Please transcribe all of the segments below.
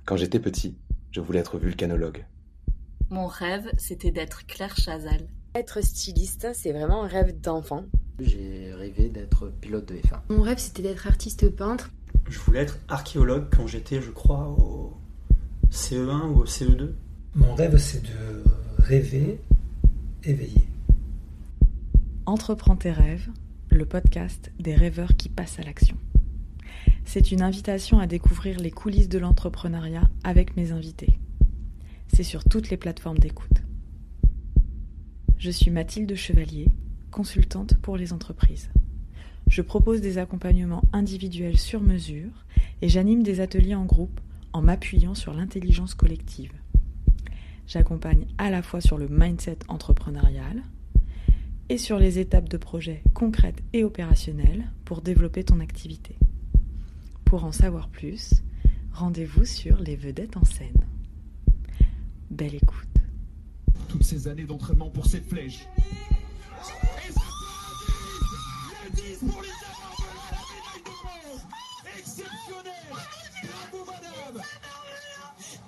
Quand j'étais petit, je voulais être vulcanologue. Mon rêve, c'était d'être Claire Chazal. Être styliste, c'est vraiment un rêve d'enfant. J'ai rêvé d'être pilote de F1. Mon rêve, c'était d'être artiste peintre. Je voulais être archéologue quand j'étais, je crois, au CE1 ou au CE2. Mon rêve, c'est de rêver éveillé. Entreprends tes rêves, le podcast des rêveurs qui passent à l'action. C'est une invitation à découvrir les coulisses de l'entrepreneuriat avec mes invités. C'est sur toutes les plateformes d'écoute. Je suis Mathilde Chevalier, consultante pour les entreprises. Je propose des accompagnements individuels sur mesure et j'anime des ateliers en groupe en m'appuyant sur l'intelligence collective. J'accompagne à la fois sur le mindset entrepreneurial et sur les étapes de projet concrètes et opérationnelles pour développer ton activité. Pour en savoir plus, rendez-vous sur Les Vedettes en scène. Belle écoute. Toutes ces années d'entraînement pour cette flèche. Pour les exceptionnel. Bravo madame.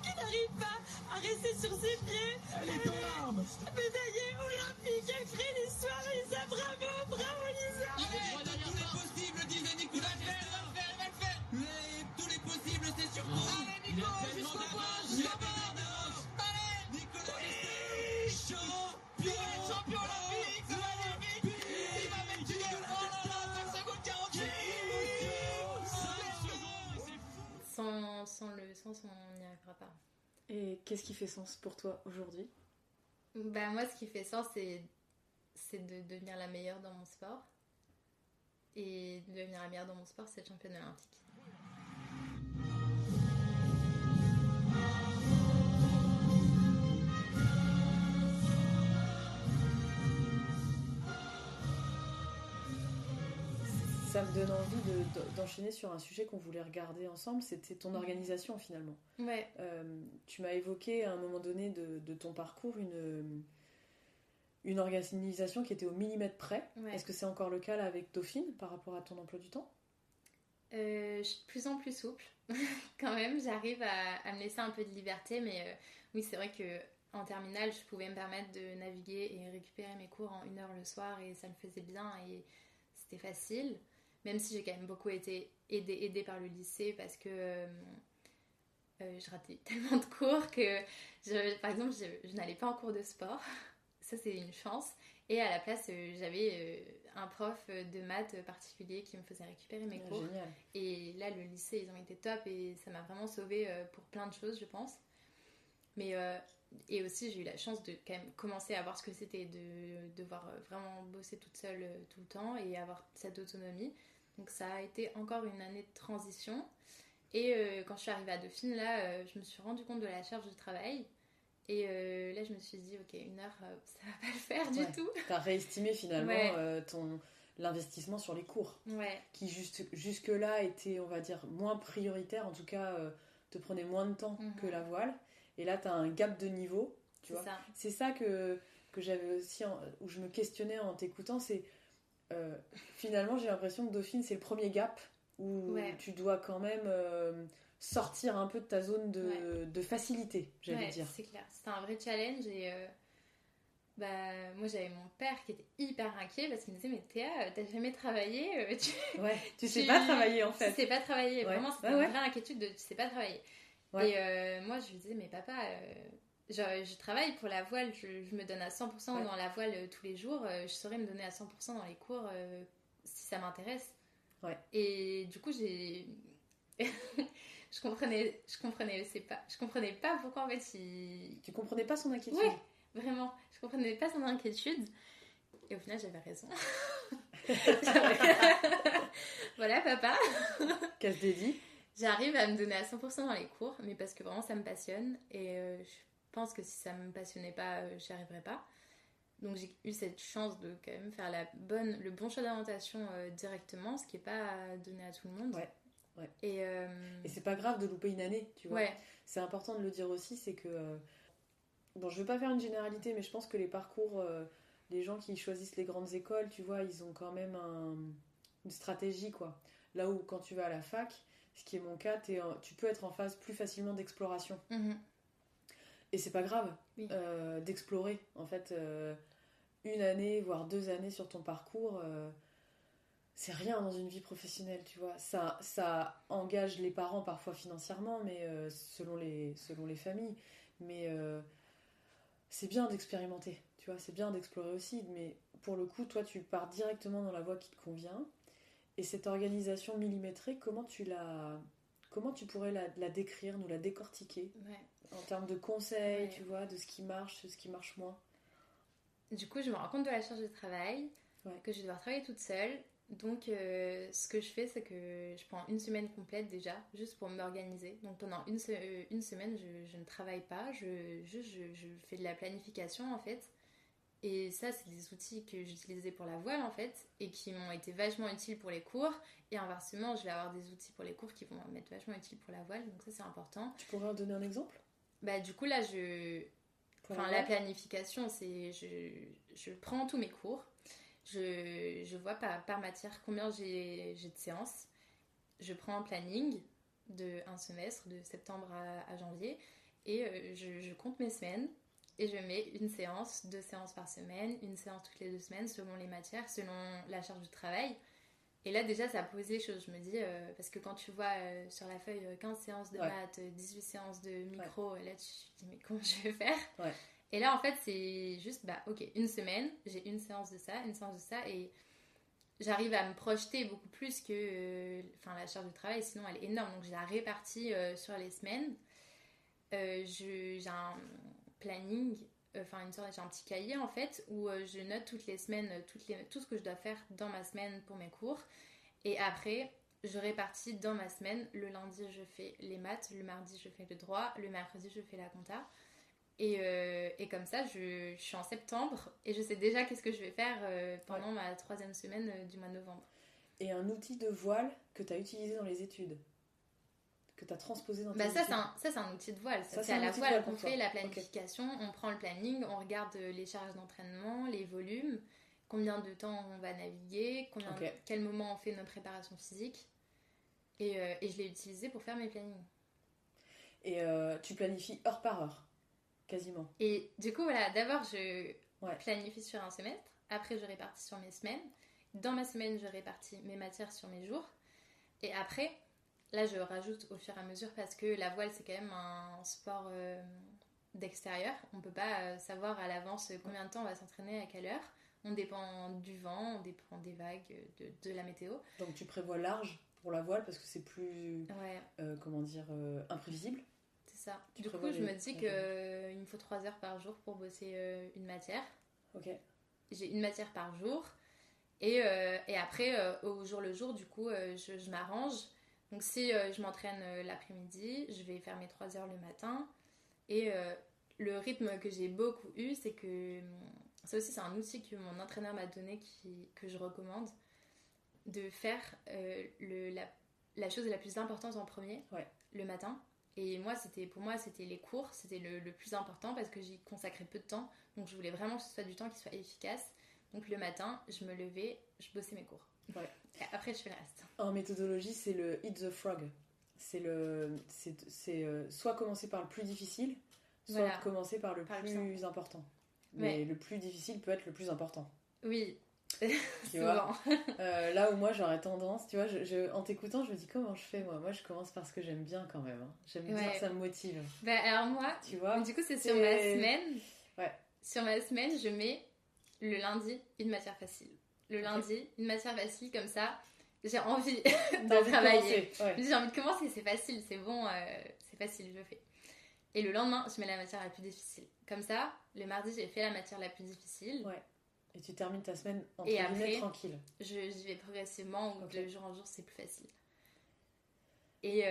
Qui n'arrive pas à rester sur ses pieds. Elle est en larmes. Médaillée olympique, elle crée l'histoire, Lisa. Bravo Lisa. Tous les possibles, disait Nicolas. Elle va le faire. Mais tous les possibles, c'est sur vous. Allez Nico, jusqu'au bout. Allez, Nicolas. Champion olympique. Il va mettre du nez. Oh là là, 5 secondes 48. Sans le sens, on n'y arrivera pas. Et qu'est-ce qui fait sens pour toi aujourd'hui ? Moi, ce qui fait sens, c'est de devenir la meilleure dans mon sport. Et de devenir la meilleure dans mon sport, c'est être championne olympique. Ça me donne envie d'enchaîner sur un sujet qu'on voulait regarder ensemble, c'était ton organisation finalement. Ouais. Tu m'as évoqué à un moment donné de ton parcours une organisation qui était au millimètre près. Ouais. Est-ce que c'est encore le cas là avec Dauphine par rapport à ton emploi du temps ? Je suis de plus en plus souple. Quand même, j'arrive à me laisser un peu de liberté, mais oui, c'est vrai qu'en terminale, je pouvais me permettre de naviguer et récupérer mes cours en 1 heure le soir et ça me faisait bien et c'était facile. Même si j'ai quand même beaucoup été aidée par le lycée parce que je ratais tellement de cours que, par exemple, je n'allais pas en cours de sport. Ça, c'est une chance. Et à la place, j'avais un prof de maths particulier qui me faisait récupérer mes cours. Génial. Et là, le lycée, ils ont été top et ça m'a vraiment sauvée pour plein de choses, je pense. Mais, et aussi, j'ai eu la chance de quand même commencer à voir ce que c'était de devoir vraiment bosser toute seule tout le temps et avoir cette autonomie. Donc ça a été encore une année de transition. Et quand je suis arrivée à Dauphine, là, je me suis rendu compte de la charge de travail. Et là, je me suis dit, ok, 1 heure, ça va pas le faire du tout. T'as réestimé finalement l'investissement sur les cours. Ouais. Qui jusque-là était, on va dire, moins prioritaire, en tout cas, te prenait moins de temps que la voile. Et là, t'as un gap de niveau, tu vois. C'est ça que j'avais aussi, où je me questionnais en t'écoutant, c'est finalement, j'ai l'impression que Dauphine, c'est le premier gap où tu dois quand même sortir un peu de ta zone de facilité, j'allais dire. C'est clair. C'était un vrai challenge et moi, j'avais mon père qui était hyper inquiet parce qu'il me disait, mais Théa, t'as jamais travaillé tu sais pas travailler en fait. Tu sais pas travailler. Vraiment, c'était une vraie inquiétude de tu sais pas travailler. Ouais. Et moi, je lui disais, mais papa... je travaille pour la voile, je me donne à 100% dans la voile tous les jours, je saurais me donner à 100% dans les cours si ça m'intéresse. Ouais. Et du coup, je comprenais pas pourquoi en fait Tu comprenais pas son inquiétude? Ouais, vraiment, je comprenais pas son inquiétude. Et au final, j'avais raison. Voilà, papa. Qu'elle te dit? J'arrive à me donner à 100% dans les cours, mais parce que vraiment ça me passionne et je pense que si ça me passionnait pas, j'y arriverais pas. Donc j'ai eu cette chance de quand même faire le bon choix d'orientation directement, ce qui est pas donné à tout le monde. Ouais. Et c'est pas grave de louper une année, tu vois. Ouais. C'est important de le dire aussi, c'est que je veux pas faire une généralité, mais je pense que les parcours, les gens qui choisissent les grandes écoles, tu vois, ils ont quand même une stratégie, quoi. Là où quand tu vas à la fac, ce qui est mon cas, tu peux être en phase plus facilement d'exploration. Mhm. Et c'est pas grave Oui. d'explorer. En fait, 1 année, voire 2 années sur ton parcours, c'est rien dans une vie professionnelle, tu vois. Ça engage les parents parfois financièrement, mais selon les familles. Mais c'est bien d'expérimenter, tu vois. C'est bien d'explorer aussi. Mais pour le coup, toi, tu pars directement dans la voie qui te convient. Et cette organisation millimétrée, comment tu pourrais la décrire, nous la décortiquer en termes de conseils, tu vois, de ce qui marche moins. Du coup, je me rends compte de la charge de travail, que je vais devoir travailler toute seule. Donc, ce que je fais, c'est que je prends 1 semaine complète déjà, juste pour m'organiser. Donc, pendant une semaine, je ne travaille pas, je fais de la planification en fait. Et ça, c'est des outils que j'utilisais pour la voile en fait, et qui m'ont été vachement utiles pour les cours. Et inversement, je vais avoir des outils pour les cours qui vont m'être vachement utiles pour la voile, donc ça, c'est important. Tu pourrais en donner un exemple ? Bah, du coup, là, la planification, c'est je prends tous mes cours, je vois par matière combien j'ai de séances. Je prends un planning de 1 semestre, de septembre à janvier, et je compte mes semaines. Et je mets 1 séance, 2 séances par semaine, 1 séance toutes les 2 semaines, selon les matières, selon la charge de travail. Et là, déjà, ça pose les choses. Je me dis, parce que quand tu vois sur la feuille 15 séances de maths, 18 séances de micro, là, tu te dis, mais comment je vais faire ? Et là, en fait, c'est juste, ok, 1 semaine, j'ai 1 séance de ça, 1 séance de ça, et j'arrive à me projeter beaucoup plus que la charge de travail, sinon elle est énorme. Donc, je la répartis sur les semaines. J'ai un planning, j'ai un petit cahier en fait où je note toutes les semaines tout ce que je dois faire dans ma semaine pour mes cours, et après je répartis dans ma semaine. Le lundi je fais les maths, le mardi je fais le droit, le mercredi je fais la compta, et comme ça je suis en septembre et je sais déjà qu'est-ce que je vais faire pendant ma 3e semaine du mois de novembre. Et un outil de voile que tu as utilisé dans les études, que tu as transposé dans tes études. Ça c'est un outil de voile. C'est à la voile qu'on fait la planification. On prend le planning, on regarde les charges d'entraînement, les volumes, combien de temps on va naviguer, quel moment on fait notre préparation physique, et je l'ai utilisé pour faire mes plannings. Et tu planifies heure par heure, quasiment. Et du coup voilà, d'abord je planifie sur un semestre, après je répartis sur mes semaines, dans ma semaine je répartis mes matières sur mes jours, et après là, je rajoute au fur et à mesure, parce que la voile, c'est quand même un sport d'extérieur. On ne peut pas savoir à l'avance combien de temps on va s'entraîner, à quelle heure. On dépend du vent, on dépend des vagues, de la météo. Donc tu prévois large pour la voile parce que c'est plus, imprévisible. C'est ça. Du coup, je me dis qu'il me faut 3 heures par jour pour bosser une matière. J'ai 1 matière par jour. Et après, au jour le jour, du coup, je m'arrange. Donc si je m'entraîne l'après-midi, je vais faire mes 3 heures le matin. Et le rythme que j'ai beaucoup eu, c'est que... Ça aussi, c'est un outil que mon entraîneur m'a donné, que je recommande. De faire la chose la plus importante en premier, le matin. Et pour moi, c'était les cours, c'était le plus important, parce que j'y consacrais peu de temps. Donc je voulais vraiment que ce soit du temps qui soit efficace. Donc le matin, je me levais, je bossais mes cours. Et après, je fais le reste. En méthodologie, c'est le Eat the Frog. C'est soit commencer par le plus difficile, soit commencer par le plus important. Mais le plus difficile peut être le plus important. Oui, tu vois. Là où moi j'aurais tendance, tu vois, en t'écoutant, je me dis comment je fais moi je commence par ce que j'aime bien quand même. J'aime bien, ça me motive. Alors moi, tu vois, du coup, c'est sur ma semaine. Sur ma semaine, je mets le lundi 1 matière facile. Le lundi, 1 matière facile, comme ça, j'ai envie de travailler. J'ai envie de commencer, c'est facile, c'est bon, c'est facile, je fais. Et le lendemain, je mets la matière la plus difficile. Comme ça, le mardi, j'ai fait la matière la plus difficile. Et tu termines ta semaine entre guillemets tranquille. J'y vais progressivement, ou de jour en jour, c'est plus facile. Et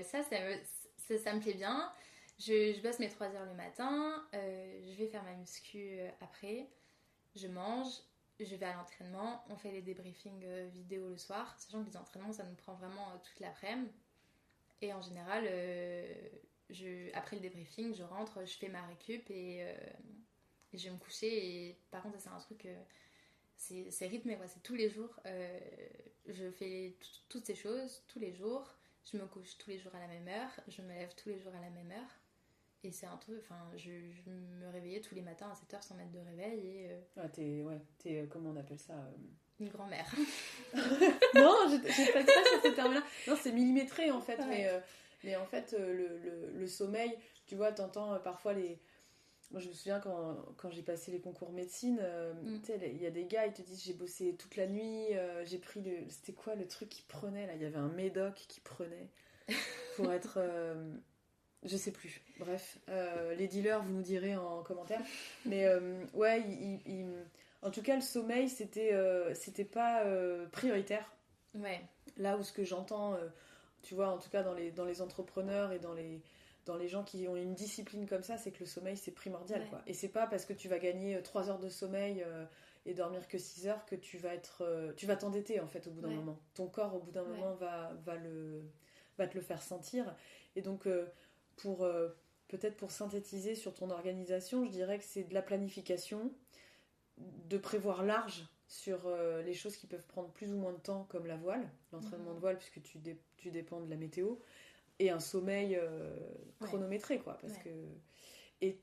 ça me plaît bien. Je bosse mes 3 heures le matin, je vais faire ma muscu après, je mange, je vais à l'entraînement, on fait les débriefings vidéo le soir, sachant que les entraînements ça nous prend vraiment toute l'après-midi. Et en général, après le débriefing, je rentre, je fais ma récup et je vais me coucher. Et par contre, ça c'est un truc, c'est rythmé, c'est tous les jours. Je fais toutes ces choses tous les jours. Je me couche tous les jours à la même heure, je me lève tous les jours à la même heure. Et c'est un truc, enfin, je me réveillais tous les matins à 7h sans mettre de réveil et... T'es comment on appelle ça Une grand-mère. Non, j'ai pas ça sur ce terme-là. Non, c'est millimétré en fait, mais en fait, le sommeil, tu vois, t'entends parfois les... Moi, je me souviens quand j'ai passé les concours médecine, tu sais, il y a des gars, ils te disent j'ai bossé toute la nuit, j'ai pris le... C'était quoi le truc qu'ils prenaient là? Il y avait un médoc qu'ils prenaient pour être... Je sais plus. Bref, les dealers, vous nous direz en commentaire. Mais ouais, en tout cas, le sommeil, c'était pas prioritaire. Ouais. Là où ce que j'entends, tu vois, en tout cas dans les entrepreneurs et dans les gens qui ont une discipline comme ça, c'est que le sommeil, c'est primordial, quoi. Et c'est pas parce que tu vas gagner 3 heures de sommeil et dormir que 6 heures que tu vas t'endetter, en fait, au bout d'un moment. Ton corps, au bout d'un moment, va te le faire sentir. Et donc... peut-être pour synthétiser sur ton organisation, je dirais que c'est de la planification, de prévoir large sur les choses qui peuvent prendre plus ou moins de temps, comme la voile, l'entraînement de voile, puisque tu dépends de la météo, et un sommeil chronométré, quoi. Parce que... Et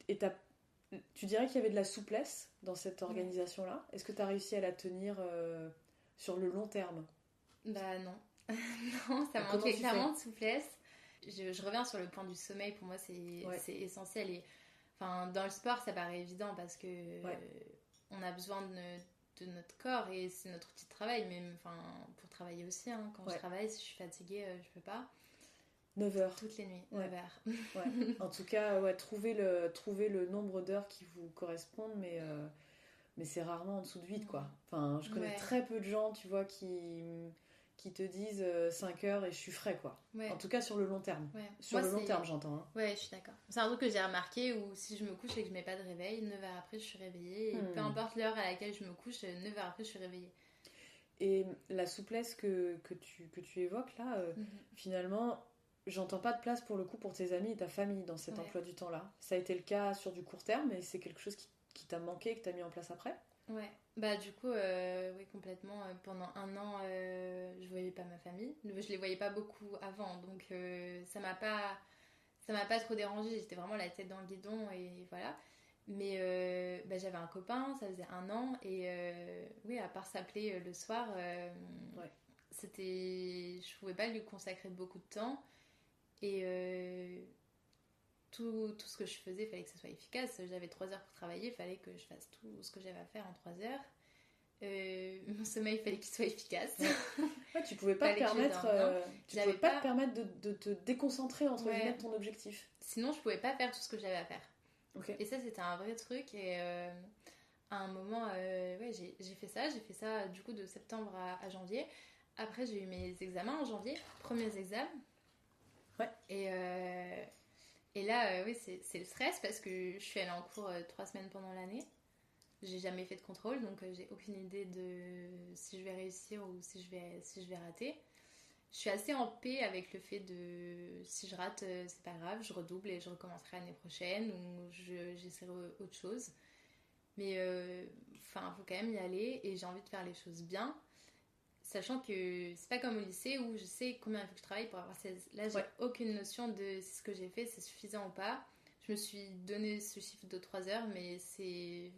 tu dirais qu'il y avait de la souplesse dans cette organisation-là. Est-ce que tu as réussi à la tenir sur le long terme? Bah non. Non, ça manquait clairement de souplesse. Je reviens sur le point du sommeil, pour moi c'est essentiel. Et, enfin, dans le sport ça paraît évident parce que on a besoin de notre corps et c'est notre outil de travail, mais enfin, pour travailler aussi, hein, quand je travaille, si je suis fatiguée, je peux pas. 9 heures. Toutes les nuits, 9 heures. Ouais. En tout cas, trouver le nombre d'heures qui vous correspondent, mais c'est rarement en dessous de 8, quoi. Enfin, je connais très peu de gens, tu vois, qui te disent 5 heures et je suis frais, quoi. En tout cas sur le long terme. Sur le long terme, j'entends. Hein. Ouais, je suis d'accord. C'est un truc que j'ai remarqué où si je me couche et que je mets pas de réveil, 9 heures après je suis réveillée. Et peu importe l'heure à laquelle je me couche, 9 heures après je suis réveillée. Et la souplesse que tu évoques là, finalement, j'entends pas de place pour le coup pour tes amis et ta famille dans cet emploi du temps-là. Ça a été le cas sur du court terme et c'est quelque chose qui t'a manqué, que t'as mis en place après? Ouais, bah du coup, oui, complètement. Pendant 1 an, je voyais pas ma famille. Je les voyais pas beaucoup avant, donc ça m'a pas trop dérangée. J'étais vraiment la tête dans le guidon et voilà. Mais j'avais un copain, ça faisait 1 an et oui, à part s'appeler le soir, je pouvais pas lui consacrer beaucoup de temps et tout ce que je faisais, il fallait que ça soit efficace. J'avais 3 heures pour travailler, il fallait que je fasse tout ce que j'avais à faire en 3 heures. Mon sommeil, il fallait qu'il soit efficace. Tu pouvais pas te permettre, te permettre de te déconcentrer entre guillemets de ton objectif. Sinon, je pouvais pas faire tout ce que j'avais à faire. Okay. Et ça, c'était un vrai truc. Et à un moment, j'ai fait ça du coup de septembre à janvier. Après, j'ai eu mes examens en janvier, premiers examens. Et là, c'est le stress parce que je suis allée en cours 3 semaines pendant l'année. J'ai jamais fait de contrôle, donc j'ai aucune idée de si je vais réussir ou si je vais rater. Je suis assez en paix avec le fait de si je rate, c'est pas grave, je redouble et je recommencerai l'année prochaine ou j'essaierai autre chose. Mais faut quand même y aller et j'ai envie de faire les choses bien. Sachant que c'est pas comme au lycée où je sais combien il faut que je travaille pour avoir 16. Là, j'ai aucune notion de si ce que j'ai fait c'est suffisant ou pas. Je me suis donné ce chiffre de 3 heures, mais c'est...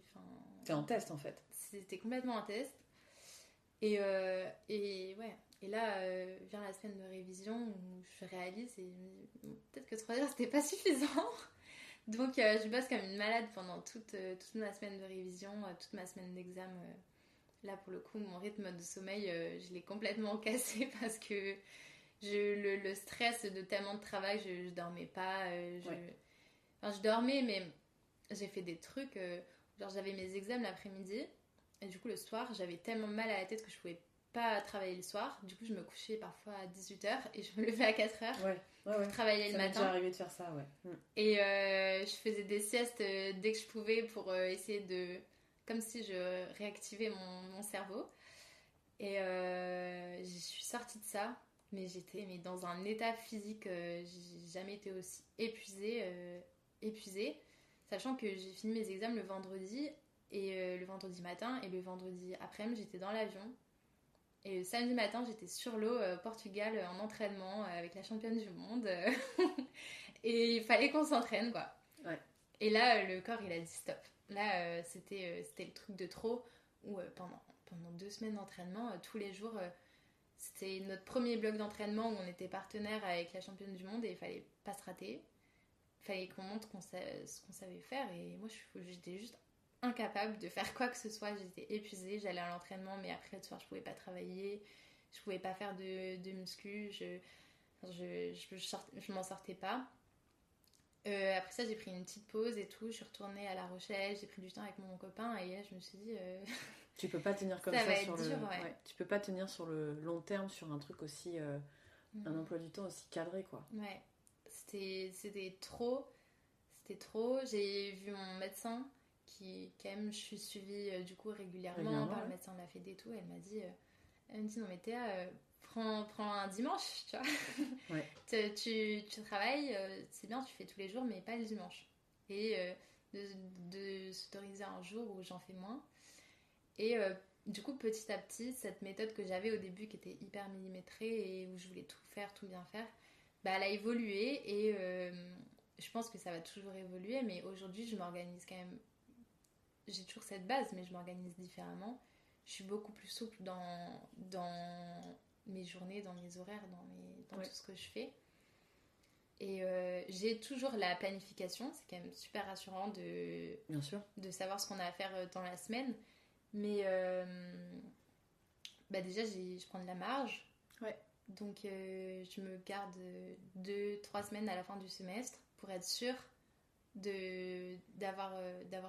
T'es en test en fait. C'était complètement un test. Et là, vient la semaine de révision où je réalise et peut-être que 3 heures c'était pas suffisant. Donc je bosse comme une malade pendant toute ma semaine de révision, toute ma semaine d'examen. Là, pour le coup, mon rythme de sommeil, je l'ai complètement cassé parce que le stress de tellement de travail, je dormais pas. Je dormais, mais j'ai fait des trucs. Genre, j'avais mes examens l'après-midi et du coup, le soir, j'avais tellement mal à la tête que je pouvais pas travailler le soir. Du coup, je me couchais parfois à 18h et je me levais à 4h pour travailler le matin. Ça m'est déjà arrivé de faire ça, Et je faisais des siestes dès que je pouvais pour essayer de... Comme si je réactivais mon cerveau. Et je suis sortie de ça. Mais j'étais dans un état physique. J'ai jamais été aussi épuisée. Sachant que j'ai fini mes examens le vendredi. Et le vendredi matin. Et le vendredi après-midi, j'étais dans l'avion. Et le samedi matin, j'étais sur l'eau au Portugal en entraînement avec la championne du monde. Et il fallait qu'on s'entraîne, quoi. Ouais. Et là, le corps, il a dit stop. Là, c'était le truc de trop où pendant 2 semaines d'entraînement, tous les jours, c'était notre premier bloc d'entraînement où on était partenaire avec la championne du monde et il fallait pas se rater. Il fallait qu'on montre ce qu'on savait faire. Et moi, j'étais juste incapable de faire quoi que ce soit. J'étais épuisée, j'allais à l'entraînement, mais après le soir, je pouvais pas travailler. Je pouvais pas faire de muscu. Je m'en sortais pas. Après ça, j'ai pris une petite pause et tout. Je suis retournée à La Rochelle, j'ai pris du temps avec mon copain et là, je me suis dit. Tu peux pas tenir comme ça ça va sur être dur, ouais. Tu peux pas tenir sur le long terme sur un truc aussi. Un emploi du temps aussi cadré, quoi. Ouais. C'était trop. C'était trop. J'ai vu mon médecin qui, quand même, je suis suivie du coup régulièrement par le médecin de la Fédé et tout. Elle m'a dit non, mais Théa. Prends un dimanche, tu vois. Ouais. tu travailles, c'est bien, tu fais tous les jours, mais pas le dimanche. Et de s'autoriser un jour où j'en fais moins. Et du coup, petit à petit, cette méthode que j'avais au début, qui était hyper millimétrée et où je voulais tout faire, tout bien faire, elle a évolué et je pense que ça va toujours évoluer. Mais aujourd'hui, je m'organise quand même. J'ai toujours cette base, mais je m'organise différemment. Je suis beaucoup plus souple dans mes journées, dans mes horaires, dans tout ce que je fais. Et j'ai toujours la planification, c'est quand même super rassurant Bien sûr. de savoir ce qu'on a à faire dans la semaine. Mais déjà, je prends de la marge. Ouais. Donc, je me garde 2-3 semaines à la fin du semestre pour être sûre d'avoir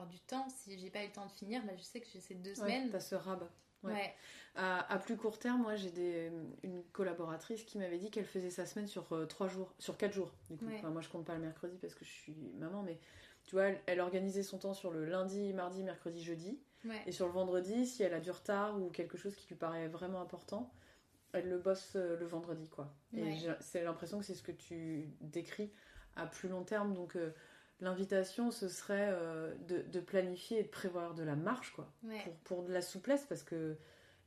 du temps. Si j'ai pas eu le temps de finir, je sais que j'ai ces 2 semaines. T'as ce rabat. Ouais. À plus court terme, moi j'ai une collaboratrice qui m'avait dit qu'elle faisait sa semaine sur 4 jours. Du coup. Ouais. Enfin, moi je compte pas le mercredi parce que je suis maman, mais tu vois, elle organisait son temps sur le lundi, mardi, mercredi, jeudi. Ouais. Et sur le vendredi, si elle a du retard ou quelque chose qui lui paraît vraiment important, elle le bosse le vendredi, quoi. Et c'est l'impression que c'est ce que tu décris à plus long terme. Donc l'invitation, ce serait de planifier et de prévoir de la marge, quoi. Ouais. Pour de la souplesse, parce que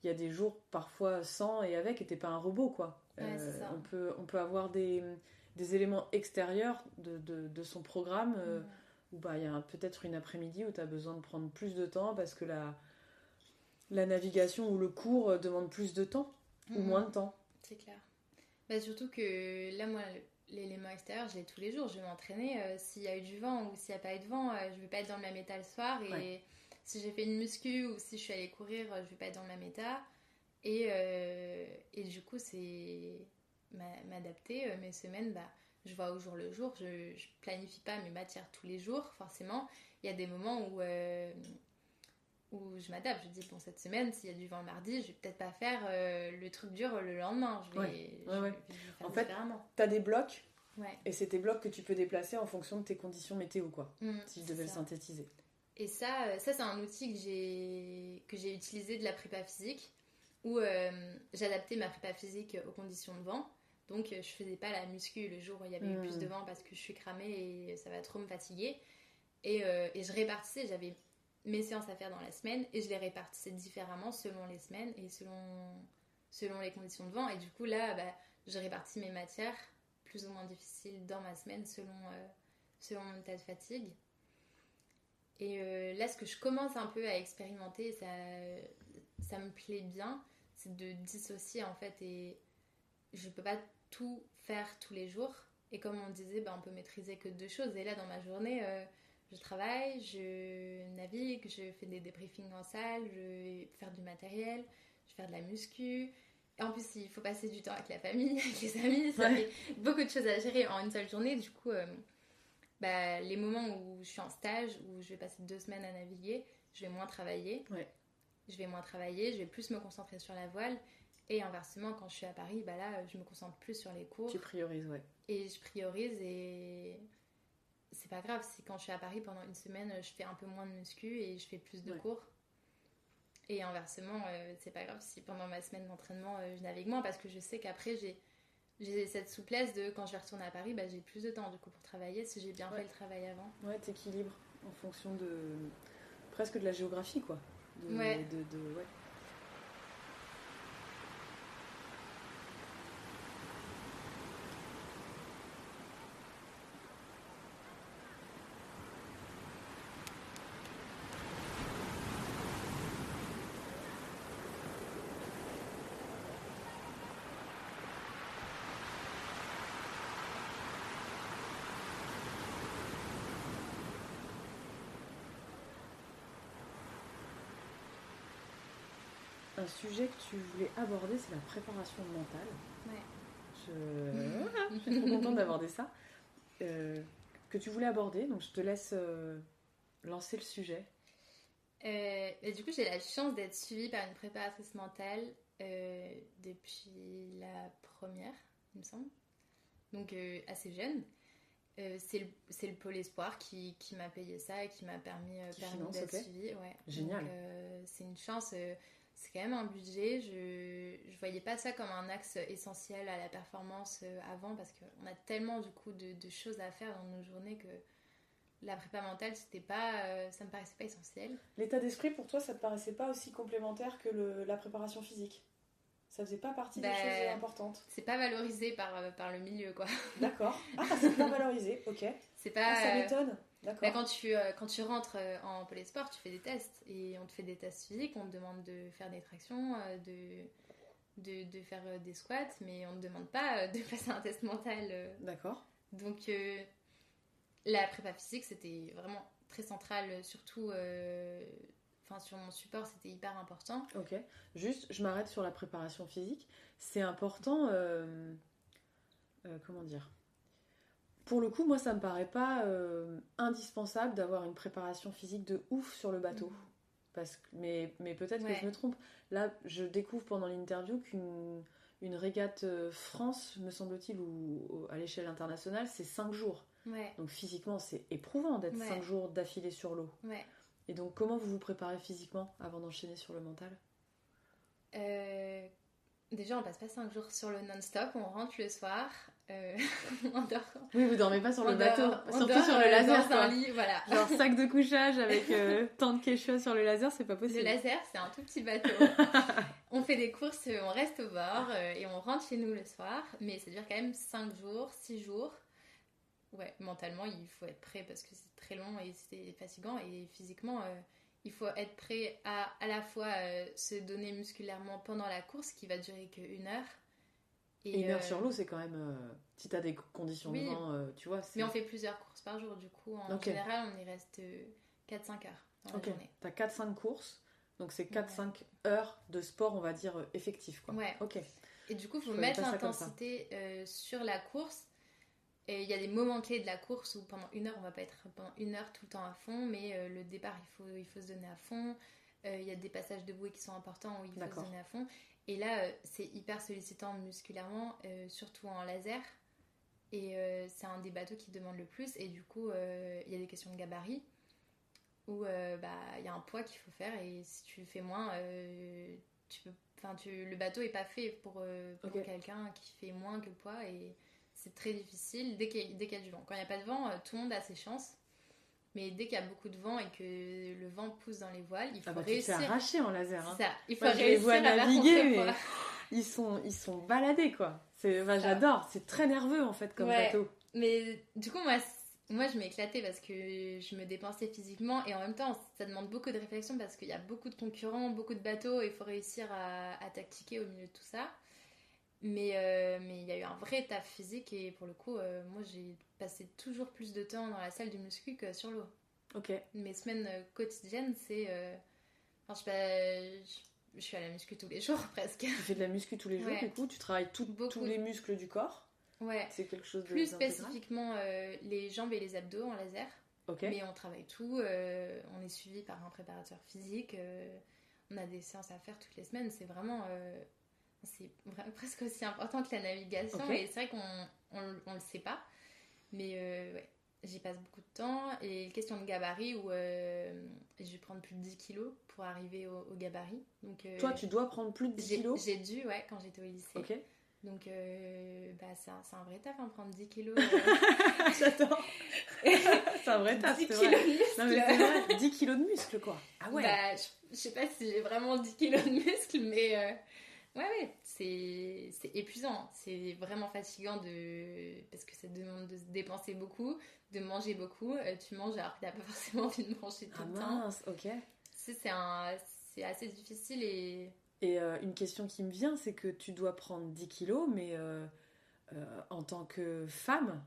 il y a des jours parfois sans et avec, et t'es pas un robot, quoi. C'est ça. On peut avoir des éléments extérieurs de son programme où il y a peut-être une après-midi où t'as besoin de prendre plus de temps parce que la navigation ou le cours demande plus de temps ou moins de temps. C'est clair. Surtout que là, moi, l'élément extérieur, je l'ai tous les jours. Je vais m'entraîner. S'il y a eu du vent ou s'il n'y a pas eu de vent, je vais pas être dans le même état le soir. Et si j'ai fait une muscu ou si je suis allée courir, je vais pas être dans le même état. Et du coup, c'est m'adapter. Mes semaines, je vois au jour le jour. Je planifie pas mes matières tous les jours, forcément. Il y a des moments où je m'adapte. Je dis, bon, cette semaine, s'il y a du vent le mardi, je vais peut-être pas faire le truc dur le lendemain. Je vais faire en fait, différemment. T'as des blocs. Ouais. Et c'est tes blocs que tu peux déplacer en fonction de tes conditions météo, quoi. Si je devais le ça. synthétiser. Et ça c'est un outil que j'ai utilisé de la prépa physique, où j'adaptais ma prépa physique aux conditions de vent. Donc je faisais pas la muscu le jour où il y avait eu plus de vent parce que je suis cramée et ça va trop me fatiguer. Et je répartissais, j'avais mes séances à faire dans la semaine et je les répartissais différemment selon les semaines et selon les conditions de vent. Et du coup là, je répartis mes matières plus ou moins difficiles dans ma semaine selon mon état de fatigue. Et là, ce que je commence un peu à expérimenter, ça me plaît bien, c'est de dissocier en fait. Et je peux pas tout faire tous les jours. Et comme on disait, on peut maîtriser que 2 choses. Et là, dans ma journée, je travaille, je navigue, je fais des débriefings en salle, je vais faire du matériel, je vais faire de la muscu. Et en plus, il faut passer du temps avec la famille, avec les amis. Ça fait beaucoup de choses à gérer en une seule journée. Du coup... les moments où je suis en stage, où je vais passer 2 semaines à naviguer, je vais moins travailler. Je vais plus me concentrer sur la voile. Et inversement, quand je suis à Paris, là, je me concentre plus sur les cours. Tu priorises, Et je priorise et c'est pas grave si quand je suis à Paris pendant une semaine, je fais un peu moins de muscu et je fais plus de cours. Et inversement, c'est pas grave si pendant ma semaine d'entraînement, je navigue moins parce que je sais qu'après, j'ai cette souplesse de quand je vais retourner à Paris, j'ai plus de temps du coup pour travailler si j'ai bien fait le travail avant. Ouais, t'équilibres en fonction de presque de la géographie, quoi. un sujet que tu voulais aborder, c'est la préparation mentale. Ouais. Je suis trop contente d'aborder ça. Que tu voulais aborder, donc je te laisse lancer le sujet. Et du coup, j'ai la chance d'être suivie par une préparatrice mentale depuis la première, il me semble. Donc assez jeune. C'est le Pôle Espoir qui m'a payé ça et qui m'a permis d'être suivie. Ouais. Génial. Donc, c'est une chance. C'est quand même un budget. Je voyais pas ça comme un axe essentiel à la performance avant parce qu'on a tellement du coup de choses à faire dans nos journées que la prépa mentale, c'était pas, ça me paraissait pas essentiel. L'état d'esprit, pour toi, ça te paraissait pas aussi complémentaire que la préparation physique? Ça faisait pas partie des choses importantes? C'est pas valorisé par le milieu, quoi. D'accord. Ah, c'est pas valorisé, ok. C'est pas... ça m'étonne. D'accord. Bah, quand tu rentres en Pôle Sport, tu fais des tests. Et on te fait des tests physiques, on te demande de faire des tractions, de faire des squats, mais on ne te demande pas de passer un test mental. D'accord. Donc, la prépa physique, c'était vraiment très central, surtout... sur mon support, c'était hyper important. Ok. Juste, je m'arrête sur la préparation physique. C'est important... comment dire? Pour le coup, moi, ça me paraît pas indispensable d'avoir une préparation physique de ouf sur le bateau. Mais peut-être que je me trompe. Là, je découvre pendant l'interview qu'une régate France, me semble-t-il, ou à l'échelle internationale, c'est 5 jours. Ouais. Donc physiquement, c'est éprouvant d'être 5 jours d'affilée sur l'eau. Ouais. Et donc, comment vous vous préparez physiquement avant d'enchaîner sur le mental? Déjà, on passe pas 5 jours sur le non-stop, on rentre le soir, on dort. Oui, vous dormez pas sur le bateau, surtout sur le laser. Dans un lit, voilà. Genre sac de couchage avec tant de quechua sur le laser, c'est pas possible. Le laser, c'est un tout petit bateau. On fait des courses, on reste au bord et on rentre chez nous le soir, mais ça dure quand même 5 jours, 6 jours. Ouais, mentalement, il faut être prêt parce que c'est très long et c'est fatigant, et physiquement... il faut être prêt à la fois se donner musculairement pendant la course qui va durer que 1 heure. Et 1 heure sur l'eau, c'est quand même... si t'as des conditions de vent, tu vois... Mais on fait plusieurs courses par jour, du coup. En général, on y reste 4-5 heures dans la journée. T'as 4-5 courses, donc c'est 4-5 heures de sport, on va dire, effectif, quoi. Ouais. Ok. Et du coup, il faut mettre l'intensité sur la course. Et il y a des moments clés de la course où pendant 1 heure, on va pas être pendant 1 heure tout le temps à fond, mais le départ, il faut se donner à fond. Il y a des passages de bouée qui sont importants où il faut se donner à fond. Et là, c'est hyper sollicitant musculairement, surtout en laser. Et c'est un des bateaux qui demande le plus. Et du coup, il y a des questions de gabarit où il y a un poids qu'il faut faire. Et si tu fais moins, le bateau est pas fait pour quelqu'un qui fait moins que le poids. Et c'est très difficile dès qu'il y a du vent. Quand il n'y a pas de vent, tout le monde a ses chances. Mais dès qu'il y a beaucoup de vent et que le vent pousse dans les voiles, il faut réussir. Tu te fais arracher en laser. Hein. C'est ça. Il faut réussir réussir à naviguer, mais ils sont baladés, quoi. J'adore. C'est très nerveux, en fait, comme bateau. Mais du coup, moi, je m'éclatais parce que je me dépensais physiquement. Et en même temps, ça demande beaucoup de réflexion parce qu'il y a beaucoup de concurrents, beaucoup de bateaux. Et il faut réussir à tactiquer au milieu de tout ça. Mais il y a eu un vrai taf physique et pour le coup, moi j'ai passé toujours plus de temps dans la salle du muscu que sur l'eau. Ok. Mes semaines quotidiennes, c'est... je suis à la muscu tous les jours presque. Tu fais de la muscu tous les jours, du coup, tu travailles tous les muscles du corps. Ouais. C'est quelque chose de plus spécifiquement les jambes et les abdos en laser. Ok. Mais on travaille tout, on est suivi par un préparateur physique, on a des séances à faire toutes les semaines, c'est vraiment... c'est presque aussi important que la navigation et c'est vrai qu'on le sait pas, mais j'y passe beaucoup de temps. Et question de gabarit où je vais prendre plus de 10 kilos pour arriver au gabarit. Donc, toi tu dois prendre plus de 10 kilos? J'ai dû, quand j'étais au lycée. Ok. Donc c'est un vrai taf, prendre 10 kilos. J'adore. C'est un vrai taf. 10 kilos de muscle. Non mais c'est vrai, 10 kilos de muscle, quoi. Ah ouais. Je sais pas si j'ai vraiment 10 kilos de muscle, mais... Ouais, c'est épuisant, c'est vraiment fatigant parce que ça demande de se dépenser beaucoup, de manger beaucoup. Tu manges alors que t'as pas forcément envie de manger tout le temps. Mince, ok. C'est assez difficile et une question qui me vient, c'est que tu dois prendre 10 kilos, mais en tant que femme,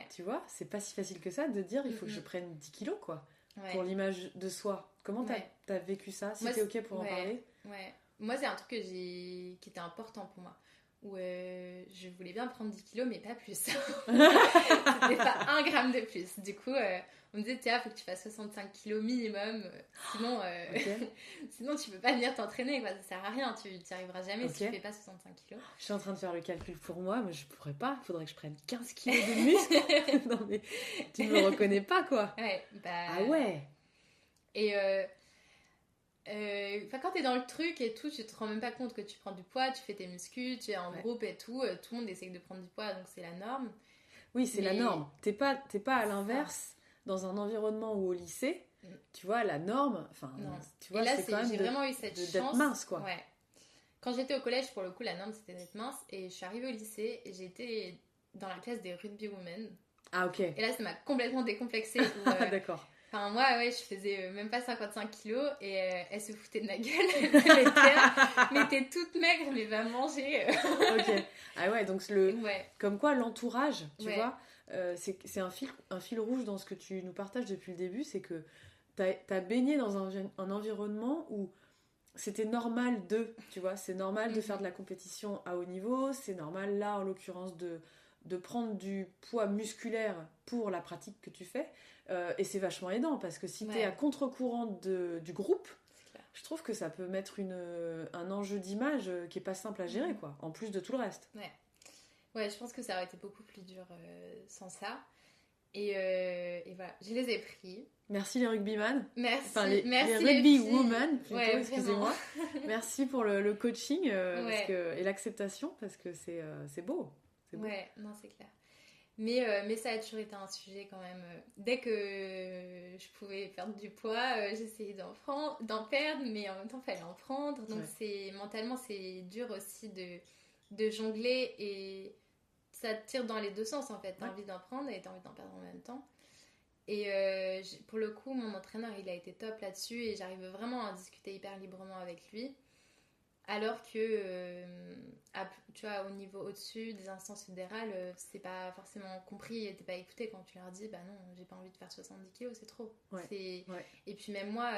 tu vois, c'est pas si facile que ça de dire il faut que je prenne 10 kilos, quoi, pour l'image de soi. Comment t'as vécu ça? Si t'es ok pour en parler? Ouais. moi, c'est un truc qui était important pour moi. Où je voulais bien prendre 10 kilos, mais pas plus. C'était pas 1 gramme de plus. Du coup, on me disait, Théa, faut que tu fasses 65 kilos minimum. Sinon, sinon tu peux pas venir t'entraîner. Quoi. Ça sert à rien. Tu n'y arriveras jamais si tu fais pas 65 kilos. Je suis en train de faire le calcul pour moi, mais je pourrais pas. Il faudrait que je prenne 15 kilos de muscle. Non, mais tu me reconnais pas, quoi. Ouais, Ah ouais. Et quand t'es dans le truc et tout, tu te rends même pas compte que tu prends du poids, tu fais tes muscles, tu es en groupe et tout le monde essaye de prendre du poids, donc c'est la norme. Oui, c'est la norme. T'es pas à l'inverse, dans un environnement ou au lycée, tu vois, la norme, enfin, tu vois, et là, c'est quand même j'ai vraiment eu cette chance d'être mince, quoi. Ouais. Quand j'étais au collège, pour le coup, la norme c'était d'être mince, et je suis arrivée au lycée et j'étais dans la classe des rugby women. Ah, ok. Et là, ça m'a complètement décomplexée. D'accord. Enfin, moi, ouais, je faisais même pas 55 kilos et elle se foutait de ma gueule. Elle était là, mais t'es toute maigre, mais va manger. Ok. Ah ouais, donc comme quoi l'entourage, tu vois, c'est un fil rouge dans ce que tu nous partages depuis le début, c'est que t'as baigné dans un environnement où c'était normal tu vois, c'est normal de faire de la compétition à haut niveau, c'est normal là, en l'occurrence, de prendre du poids musculaire pour la pratique que tu fais. Et c'est vachement aidant parce que si t'es à contre-courant du groupe, je trouve que ça peut mettre un enjeu d'image qui est pas simple à gérer, quoi, en plus de tout le reste. Ouais, je pense que ça aurait été beaucoup plus dur sans ça. Et voilà, je les ai pris. Merci les rugbyman. Merci. Enfin, les rugby women, plutôt, excusez-moi. Merci pour le coaching et l'acceptation parce que c'est beau. Ouais, non, c'est clair. Mais ça a toujours été un sujet quand même. Dès que je pouvais perdre du poids, j'essayais d'en perdre, mais en même temps, il fallait en prendre. Donc mentalement, c'est dur aussi de jongler et ça te tire dans les deux sens en fait. T'as envie d'en prendre et t'as envie d'en perdre en même temps. Et pour le coup, mon entraîneur, il a été top là-dessus et j'arrive vraiment à discuter hyper librement avec lui. Alors que, tu vois, au niveau au-dessus des instances fédérales, c'est pas forcément compris et t'es pas écouté quand tu leur dis bah non, j'ai pas envie de faire 70 kilos, c'est trop. Et puis même moi.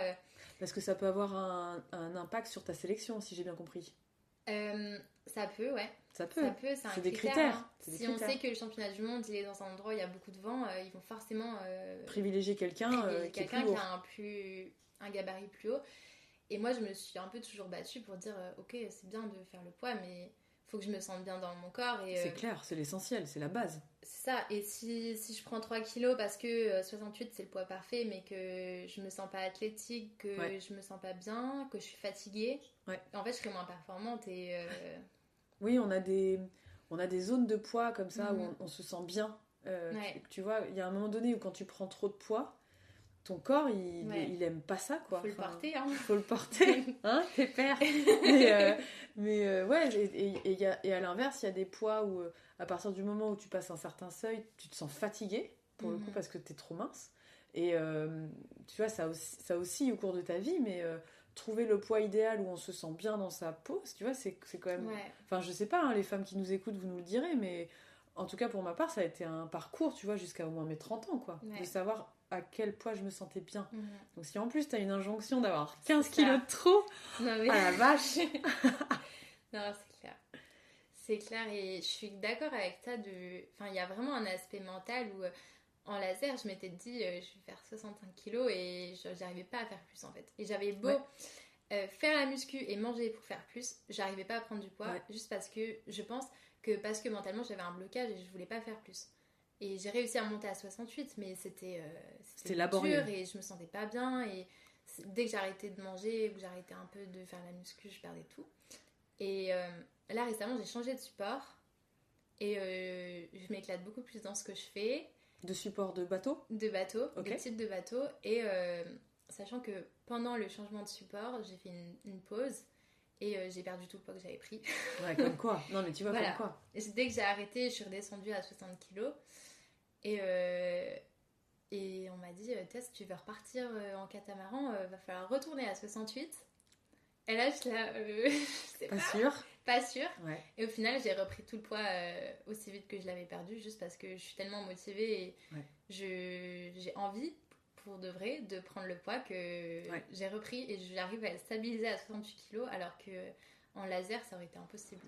Parce que ça peut avoir un impact sur ta sélection, si j'ai bien compris. Ça peut, ouais. Ça peut, c'est des critères. Hein. Si on sait que le championnat du monde il est dans un endroit où il y a beaucoup de vent, ils vont forcément privilégier quelqu'un qui a un gabarit plus haut. Et moi, je me suis un peu toujours battue pour dire ok, c'est bien de faire le poids, mais faut que je me sente bien dans mon corps. C'est clair, c'est l'essentiel, c'est la base. C'est ça. Et si je prends 3 kilos parce que 68 c'est le poids parfait, mais que je me sens pas athlétique, que je me sens pas bien, que je suis fatiguée, en fait, je serai moins performante. Et oui, on a des zones de poids comme ça où on se sent bien. Tu vois, il y a un moment donné où quand tu prends trop de poids, ton corps, il aime pas ça, quoi. Faut le porter, hein. Faut le porter, hein, pépère. mais ouais, et à l'inverse, il y a des poids où, à partir du moment où tu passes un certain seuil, tu te sens fatigué, pour le coup, parce que t'es trop mince. Et tu vois, ça aussi au cours de ta vie, mais trouver le poids idéal où on se sent bien dans sa peau, tu vois, c'est quand même... Enfin, je sais pas, hein, les femmes qui nous écoutent, vous nous le direz, mais en tout cas, pour ma part, ça a été un parcours, tu vois, jusqu'à au moins mes 30 ans, quoi. De savoir à quel poids je me sentais bien. Donc si en plus t'as une injonction d'avoir 15 kilos de trop, la vache. Non, c'est clair. C'est clair, et je suis d'accord avec ça. Enfin, il y a vraiment un aspect mental où en laser, je m'étais dit je vais faire 65 kilos et j'arrivais pas à faire plus en fait. Et j'avais beau faire la muscu et manger pour faire plus, j'arrivais pas à prendre du poids juste parce que je pense parce que mentalement j'avais un blocage et je voulais pas faire plus. Et j'ai réussi à monter à 68, mais c'était laborieux et je me sentais pas bien. Et dès que j'arrêtais de manger ou que j'arrêtais un peu de faire la muscu, je perdais tout. Et là récemment, j'ai changé de support et je m'éclate beaucoup plus dans ce que je fais. De support de bateau ? De bateau, de type de bateau. Et sachant que pendant le changement de support, j'ai fait une pause. Et j'ai perdu tout le poids que j'avais pris. Ouais, comme quoi. Non, mais tu vois, comme quoi. Et dès que j'ai arrêté, je suis redescendue à 60 kilos. Et on m'a dit, Tess, tu veux repartir en catamaran, va falloir retourner à 68. Et là, je pas sûre. Pas sûre. Ouais. Et au final, j'ai repris tout le poids aussi vite que je l'avais perdu, juste parce que je suis tellement motivée et j'ai envie pour de vrai de prendre le poids que j'ai repris et j'arrive à le stabiliser à 68 kilos alors que en laser ça aurait été impossible.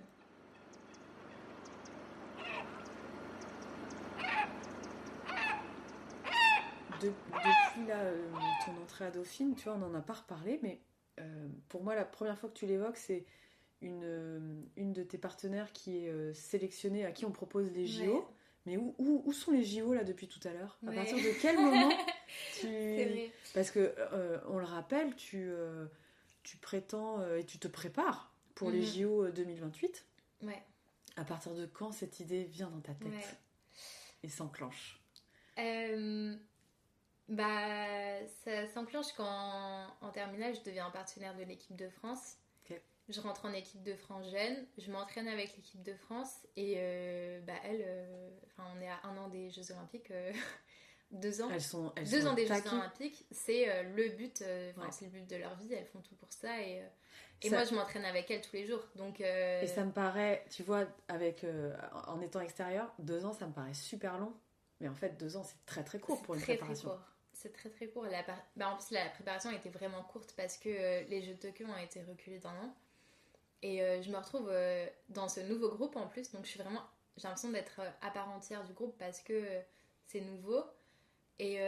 Depuis là, ton entrée à Dauphine, tu vois, on n'en a pas reparlé, mais pour moi, la première fois que tu l'évoques, c'est une de tes partenaires qui est sélectionnée, à qui on propose les JO. Ouais. Mais où sont les JO là depuis tout à l'heure ? À partir de quel moment C'est vrai. Parce que, on le rappelle, tu prétends et tu te prépares pour les JO 2028. Ouais. À partir de quand cette idée vient dans ta tête et s'enclenche ? Ça s'enclenche quand en terminale je deviens partenaire de l'équipe de France. Okay. Je rentre en équipe de France jeune, je m'entraîne avec l'équipe de France et on est à 1 an des Jeux Olympiques, 2 ans. Elles sont deux ans des Jeux Olympiques, c'est le but, c'est le but de leur vie, elles font tout pour ça et moi je m'entraîne avec elles tous les jours. Donc, Et ça me paraît, tu vois, en étant extérieur, 2 ans ça me paraît super long, mais en fait 2 ans c'est très très court pour une préparation. Très court. C'est très très court. En plus, la préparation a été vraiment courte parce que les Jeux de Tokyo ont été reculés d'1 an. Et je me retrouve dans ce nouveau groupe en plus. Donc j'ai l'impression d'être à part entière du groupe parce que c'est nouveau. Et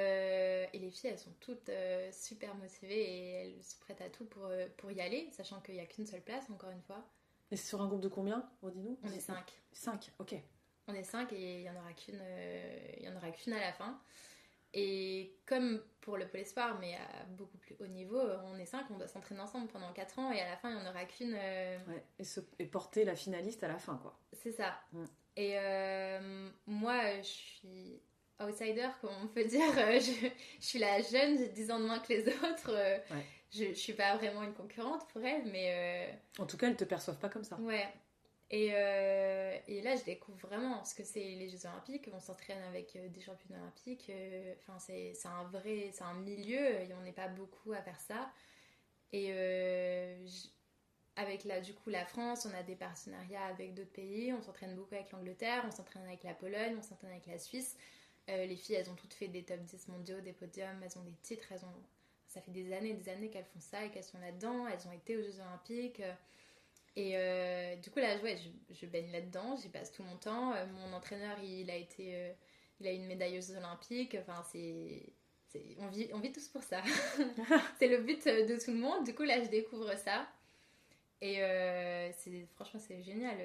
les filles, elles sont toutes super motivées et elles se prêtent à tout pour y aller, sachant qu'il n'y a qu'une seule place, encore une fois. Et c'est sur un groupe de combien, redis-nous ? On est 5. 5, ok. On est 5 et il n'y en aura qu'une à la fin. Et comme pour le pôle espoir, mais à beaucoup plus haut niveau, on est 5, on doit s'entraîner ensemble pendant 4 ans et à la fin, il n'y en aura qu'une. Et porter la finaliste à la fin, quoi. C'est ça. Et moi, je suis outsider, comme on peut dire. Je suis la jeune, j'ai 10 ans de moins que les autres. Je ne suis pas vraiment une concurrente pour elles, mais... En tout cas, elles ne te perçoivent pas comme ça. Ouais. Et là, je découvre vraiment ce que c'est les Jeux Olympiques. On s'entraîne avec des championnes olympiques. C'est un milieu et on n'est pas beaucoup à faire ça. Et avec la France, on a des partenariats avec d'autres pays. On s'entraîne beaucoup avec l'Angleterre, on s'entraîne avec la Pologne, on s'entraîne avec la Suisse. Les filles, elles ont toutes fait des top 10 mondiaux, des podiums, elles ont des titres. Ça fait des années qu'elles font ça et qu'elles sont là-dedans. Elles ont été aux Jeux Olympiques. Et du coup là je baigne là-dedans, j'y passe tout mon temps. Mon entraîneur il a une médaille aux Jeux Olympiques. Enfin on vit tous pour ça. C'est le but de tout le monde. Du coup là je découvre ça et franchement c'est génial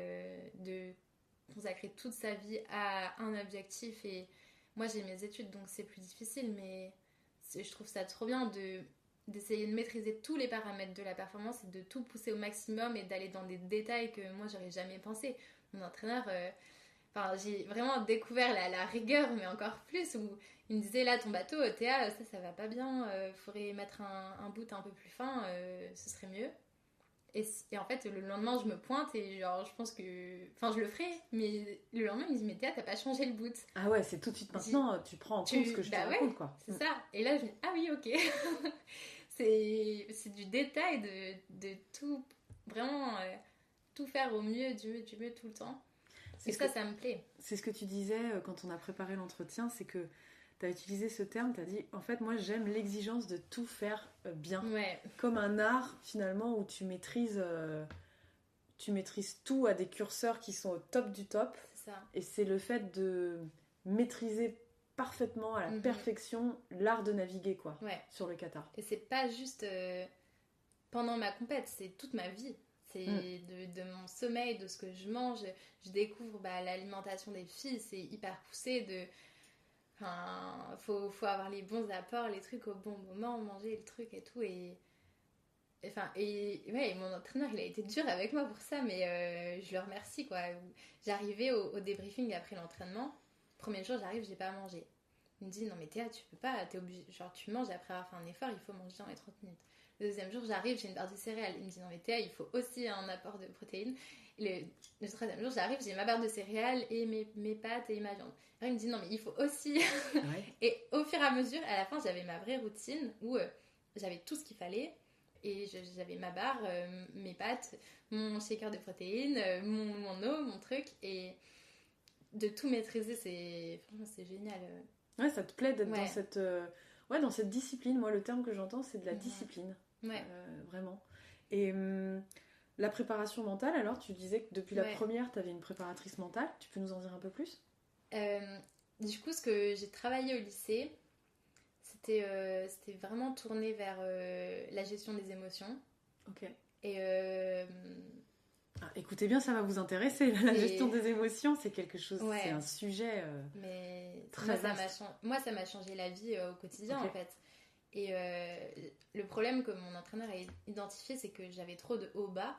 de consacrer toute sa vie à un objectif. Et moi j'ai mes études donc c'est plus difficile, mais je trouve ça trop bien d'essayer de maîtriser tous les paramètres de la performance et de tout pousser au maximum et d'aller dans des détails que moi j'aurais jamais pensé. Mon entraîneur, j'ai vraiment découvert la rigueur, mais encore plus, où il me disait là ton bateau, Théa, ça va pas bien, faudrait mettre un bout un peu plus fin, ce serait mieux. Et en fait le lendemain je me pointe et genre je pense que je le ferai, mais le lendemain il me dit mais Théa t'as pas changé le boot. Ah ouais, c'est tout de suite maintenant tu prends en compte ce que je te raconte, quoi. C'est ça. Et là je me dis ah oui ok. c'est du détail de tout vraiment tout faire au mieux du mieux tout le temps. Et ça me plaît. C'est ce que tu disais quand on a préparé l'entretien, c'est que tu as utilisé ce terme, tu as dit en fait moi j'aime l'exigence de tout faire bien. Ouais. Comme un art finalement où tu maîtrises tout à des curseurs qui sont au top du top. C'est ça. Et c'est le fait de maîtriser parfaitement à la perfection l'art de naviguer quoi, sur le Qatar. Et c'est pas juste pendant ma compète, c'est toute ma vie. C'est de mon sommeil, de ce que je mange. Je découvre l'alimentation des filles, c'est hyper poussé. Faut avoir les bons apports, les trucs au bon moment, manger le truc et tout. Et mon entraîneur, il a été dur avec moi pour ça, mais je le remercie, quoi. J'arrivais au débriefing après l'entraînement. Premier jour, j'arrive, j'ai pas mangé. Il me dit, non mais Théa, tu peux pas, t'es obligée, genre tu manges après avoir fait un effort, il faut manger dans les 30 minutes. Le deuxième jour, j'arrive, j'ai une barre de céréales. Il me dit, non mais Théa, il faut aussi un apport de protéines. Et le troisième jour, j'arrive, j'ai ma barre de céréales et mes pâtes et ma viande. Alors il me dit, non mais il faut aussi... Et au fur et à mesure, à la fin, j'avais ma vraie routine où j'avais tout ce qu'il fallait. Et j'avais ma barre, mes pâtes, mon shaker de protéines, mon eau, mon truc. Et de tout maîtriser, franchement, c'est génial. Ouais, ça te plaît d'être dans cette... dans cette discipline. Moi, le terme que j'entends, c'est de la discipline. Ouais. Vraiment. Et la préparation mentale, alors, tu disais que depuis la première, tu avais une préparatrice mentale. Tu peux nous en dire un peu plus ? Du coup, ce que j'ai travaillé au lycée, c'était vraiment tourné vers la gestion des émotions. Ok. Et écoutez bien, ça va vous intéresser. La gestion des émotions, c'est quelque chose, c'est un sujet très vaste. Moi, ça m'a changé la vie au quotidien, en fait. Et le problème que mon entraîneur a identifié, c'est que j'avais trop de hauts-bas.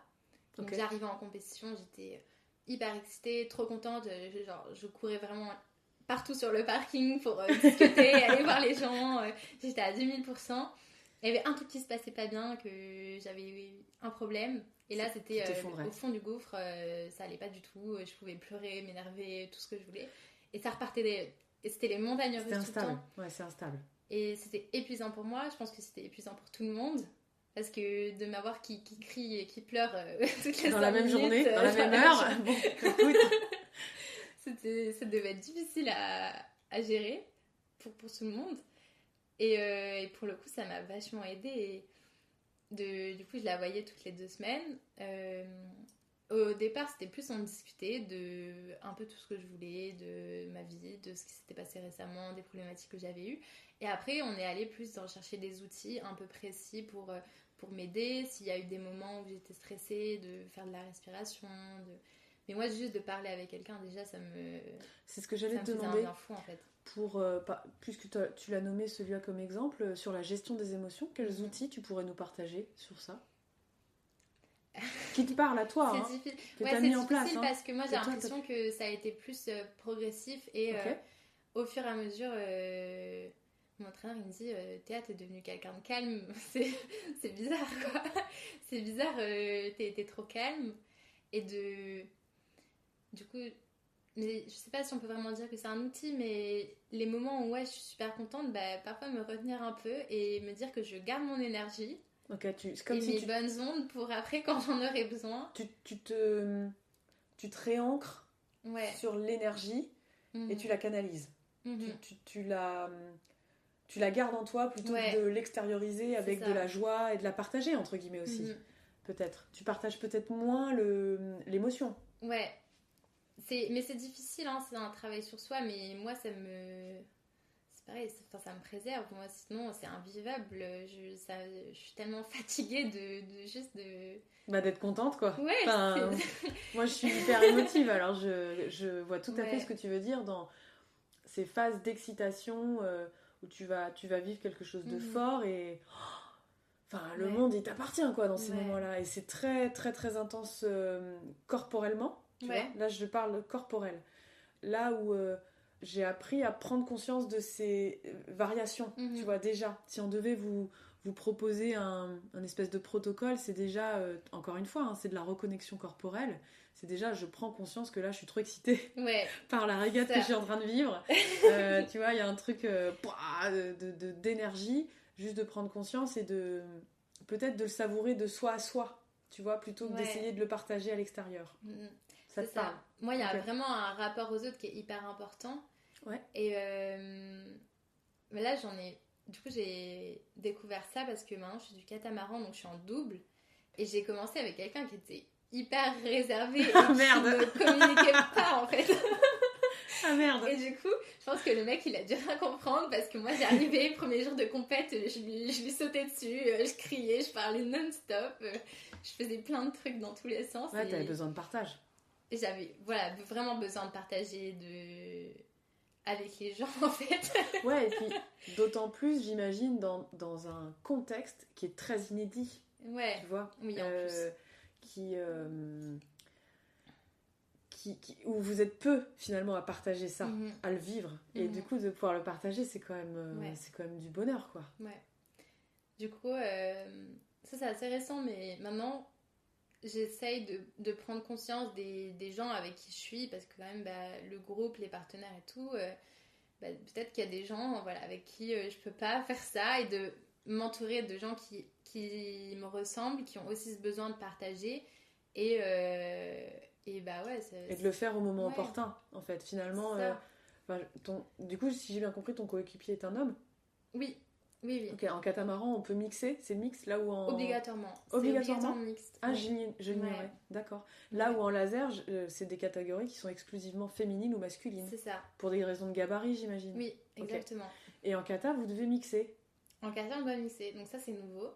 Donc j'arrivais en compétition, j'étais hyper excitée, trop contente. Je courais vraiment partout sur le parking pour discuter, aller voir les gens. J'étais à 10 000%. Il y avait un truc qui se passait pas bien, que j'avais eu un problème. Et là, c'était au fond du gouffre, ça allait pas du tout. Je pouvais pleurer, m'énerver, tout ce que je voulais. Et ça repartait, et c'était les montagnes russes tout le temps. Ouais, c'est instable. Et c'était épuisant pour moi. Je pense que c'était épuisant pour tout le monde. Parce que de m'avoir qui crie et qui pleure toutes les 5 minutes. Dans la même journée, dans la même heure. Bon, écoute. Ça devait être difficile à gérer pour tout le monde. Et pour le coup, ça m'a vachement aidée. Du coup, je la voyais toutes les 2 semaines. Au départ, c'était plus on discutait de un peu tout ce que je voulais, de ma vie, de ce qui s'était passé récemment, des problématiques que j'avais eues. Et après, on est allé plus dans chercher des outils un peu précis pour m'aider. S'il y a eu des moments où j'étais stressée, de faire de la respiration. Mais moi, juste de parler avec quelqu'un, déjà, ça me... C'est ce que j'allais te demander. Ça me faisait un bien fou, en fait. Puisque tu l'as nommé celui-là comme exemple, sur la gestion des émotions, quels outils tu pourrais nous partager sur ça ? Qui te parle à toi, c'est difficile. Que tu as mis en place. C'est difficile parce que moi, j'ai l'impression que ça a été plus progressif et au fur et à mesure... Mon entraîneur, il me dit Théa, t'es devenue quelqu'un de calme. C'est bizarre, quoi. C'est bizarre, t'es trop calme. Et du coup, mais je sais pas si on peut vraiment dire que c'est un outil, mais les moments où je suis super contente, parfois me retenir un peu et me dire que je garde mon énergie c'est comme et mes bonnes ondes pour après quand j'en aurai besoin. Tu te réancres sur l'énergie et tu la canalises. Tu la gardes en toi plutôt que de l'extérioriser avec de la joie et de la partager, entre guillemets aussi. Peut-être. Tu partages peut-être moins l'émotion. Ouais. Mais c'est difficile, hein, c'est un travail sur soi, mais moi, c'est pareil, ça me préserve. Moi, sinon, c'est invivable. Je suis tellement fatiguée d'être contente, quoi. Ouais. Moi, je suis hyper émotive, alors je vois tout à fait ce que tu veux dire dans ces phases d'excitation où tu vas vivre quelque chose de fort et... le monde, il t'appartient, quoi, dans ces moments-là. Et c'est très, très, très intense corporellement, tu vois. Là, je parle corporel. Là où j'ai appris à prendre conscience de ces variations, tu vois, déjà. Si on devait vous proposer un espèce de protocole, c'est déjà, encore une fois, c'est de la reconnexion corporelle. C'est déjà, je prends conscience que là, je suis trop excitée par la régate que je suis en train de vivre. Tu vois, il y a un truc d'énergie, juste de prendre conscience et peut-être de le savourer de soi à soi, tu vois, plutôt que d'essayer de le partager à l'extérieur. Ça te parle. Moi, il y a vraiment un rapport aux autres qui est hyper important. Et mais là, du coup, j'ai découvert ça parce que maintenant, je suis du catamaran, donc je suis en double. Et j'ai commencé avec quelqu'un qui était hyper réservé et qui ne communiquait pas, en fait. Ah merde. Et du coup, je pense que le mec, il a dû rien comprendre parce que moi, j'arrivais, premier jour de compète, je lui sautais dessus, je criais, je parlais non-stop, je faisais plein de trucs dans tous les sens. Ouais, t'avais besoin de partage. Et j'avais vraiment besoin de partager avec les gens, en fait. Ouais, et puis d'autant plus, j'imagine, dans un contexte qui est très inédit. Ouais. Tu vois, oui, en plus. Où vous êtes peu finalement à partager ça, à le vivre. Et du coup, de pouvoir le partager, c'est quand même du bonheur, quoi. Ouais. Du coup, ça c'est assez récent, mais maintenant, j'essaye de prendre conscience des gens avec qui je suis, parce que quand même, le groupe, les partenaires et tout, peut-être qu'il y a des gens avec qui je peux pas faire ça, et de m'entourer de gens qui me ressemblent, qui ont aussi ce besoin de partager, et de le faire au moment opportun, en fait. Finalement, du coup, si j'ai bien compris, ton coéquipier est un homme. Oui. Oui. Ok, en catamaran, on peut mixer, c'est mix là où en... Obligatoirement. Obligatoirement mixte. Ah, ouais. je l'ignorais, d'accord. Là où en laser, c'est des catégories qui sont exclusivement féminines ou masculines. C'est ça. Pour des raisons de gabarit, j'imagine. Oui, exactement. Okay. Et en kata, vous devez mixer. En kata, on doit mixer, donc ça c'est nouveau.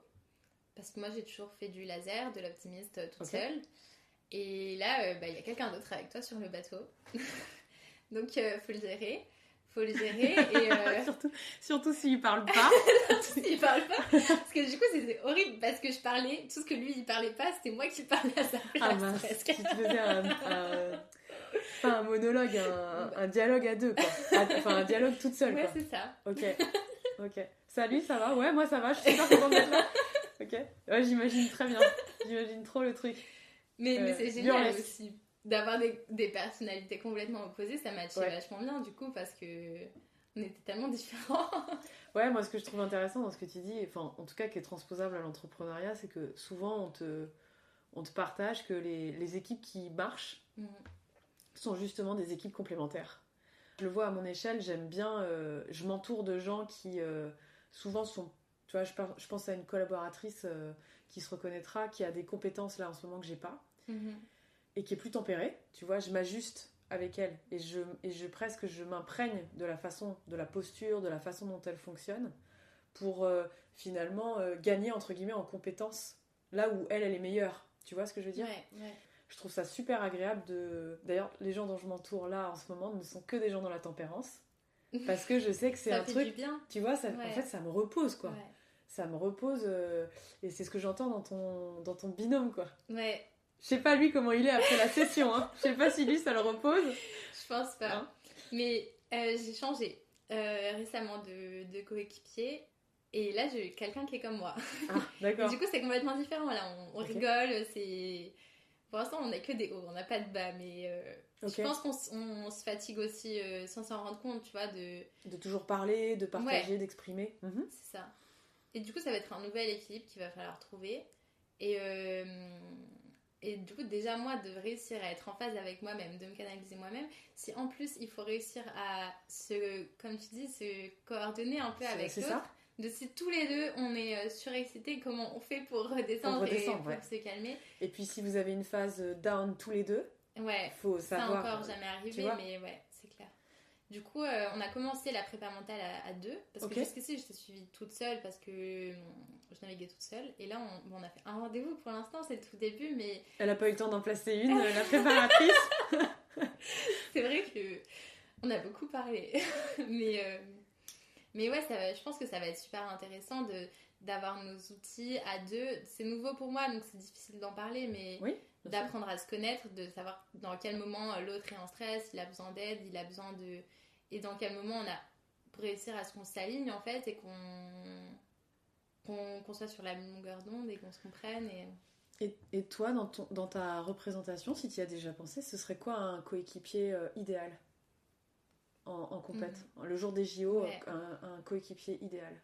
Parce que moi j'ai toujours fait du laser, de l'optimiste toute seule. Et là, il y a quelqu'un d'autre avec toi sur le bateau. Donc faut le gérer. Et surtout s'il parle pas. S'il parle pas. Parce que du coup c'était horrible parce que je parlais, tout ce que lui il parlait pas, c'était moi qui parlais à sa place. Ah mince, presque. tu te faisais un monologue, un dialogue à deux quoi. Enfin un dialogue toute seule ouais, quoi. C'est ça. Ok. Salut, ça va? Ouais, moi ça va, je suis super contente d'être là. Ok. Ouais, j'imagine très bien. J'imagine trop le truc. Mais c'est génial aussi d'avoir des personnalités complètement opposées, ça matchait vachement bien du coup parce que on était tellement différents. Ouais, moi ce que je trouve intéressant dans ce que tu dis, enfin en tout cas qui est transposable à l'entrepreneuriat, c'est que souvent on te partage que les équipes qui marchent sont justement des équipes complémentaires. Je le vois à mon échelle, j'aime bien, je m'entoure de gens qui souvent sont, tu vois, je pense à une collaboratrice qui se reconnaîtra, qui a des compétences là en ce moment que j'ai pas. Et qui est plus tempérée, tu vois, je m'ajuste avec elle et je m'imprègne de la façon, de la posture, de la façon dont elle fonctionne pour finalement gagner entre guillemets en compétences là où elle est meilleure, tu vois ce que je veux dire? Ouais. Je trouve ça super agréable d'ailleurs les gens dont je m'entoure là en ce moment ne sont que des gens dans la tempérance parce que je sais que c'est un truc, du bien. tu vois, ça, en fait ça me repose quoi. Ouais. Ça me repose et c'est ce que j'entends dans ton binôme quoi. Ouais. Je sais pas lui comment il est après la session, hein. Je sais pas si lui ça le repose. Je pense pas. Hein? Mais j'ai changé récemment de coéquipier et là j'ai quelqu'un qui est comme moi. Ah, d'accord. Et du coup c'est complètement différent là, on rigole, c'est... Pour l'instant on n'a que des hauts, on n'a pas de bas, mais je pense qu'on se fatigue aussi sans s'en rendre compte, tu vois, de toujours parler, de partager, d'exprimer. C'est ça. Et du coup ça va être un nouvel équilibre qu'il va falloir trouver et du coup, déjà, moi, de réussir à être en phase avec moi-même, de me canaliser moi-même, si en plus, il faut réussir à comme tu dis, se coordonner un peu avec l'autre, de si tous les deux, on est surexcités, comment on fait pour redescendre et pour se calmer. Et puis, si vous avez une phase down tous les deux, faut savoir... Ça encore jamais arrivé, mais ouais, c'est clair. Du coup, on a commencé la prépa mentale à deux, parce que jusqu'ici, j'étais suivie toute seule, parce que je naviguais toute seule. Et là, on a fait un rendez-vous pour l'instant, c'est le tout début, mais... Elle n'a pas eu le temps d'en placer une, la préparatrice. C'est vrai qu'on a beaucoup parlé. mais ouais, je pense que ça va être super intéressant d'avoir nos outils à deux. C'est nouveau pour moi, donc c'est difficile d'en parler, mais... Oui. D'apprendre à se connaître, de savoir dans quel moment l'autre est en stress, il a besoin d'aide, il a besoin de... Et dans quel moment on a... Pour réussir à ce qu'on s'aligne, en fait, et qu'on soit sur la même longueur d'onde et qu'on se comprenne. Et toi, dans ta représentation, si tu y as déjà pensé, ce serait quoi un coéquipier idéal en compète? Le jour des JO, un coéquipier idéal?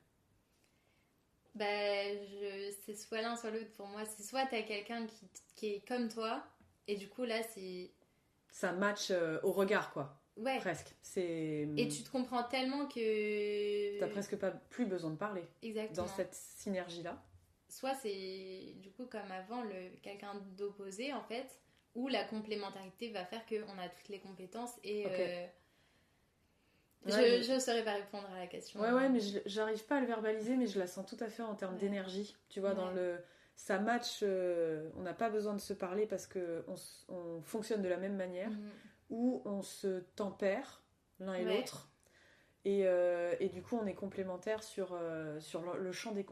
C'est soit l'un soit l'autre pour moi. C'est soit t'as quelqu'un qui est comme toi et du coup là c'est... Ça match au regard quoi. Ouais. Presque. Et tu te comprends tellement que... T'as presque plus besoin de parler. Exactement. Dans cette synergie là. Soit c'est du coup comme avant quelqu'un d'opposé en fait, où la complémentarité va faire qu'on a toutes les compétences et... Je ne saurais pas répondre à la question. Ouais, mais j'arrive pas à le verbaliser, mais je la sens tout à fait en termes d'énergie. Tu vois, dans ça match, on n'a pas besoin de se parler parce qu'on fonctionne de la même manière, ou on se tempère l'un et l'autre. Et du coup, on est complémentaires sur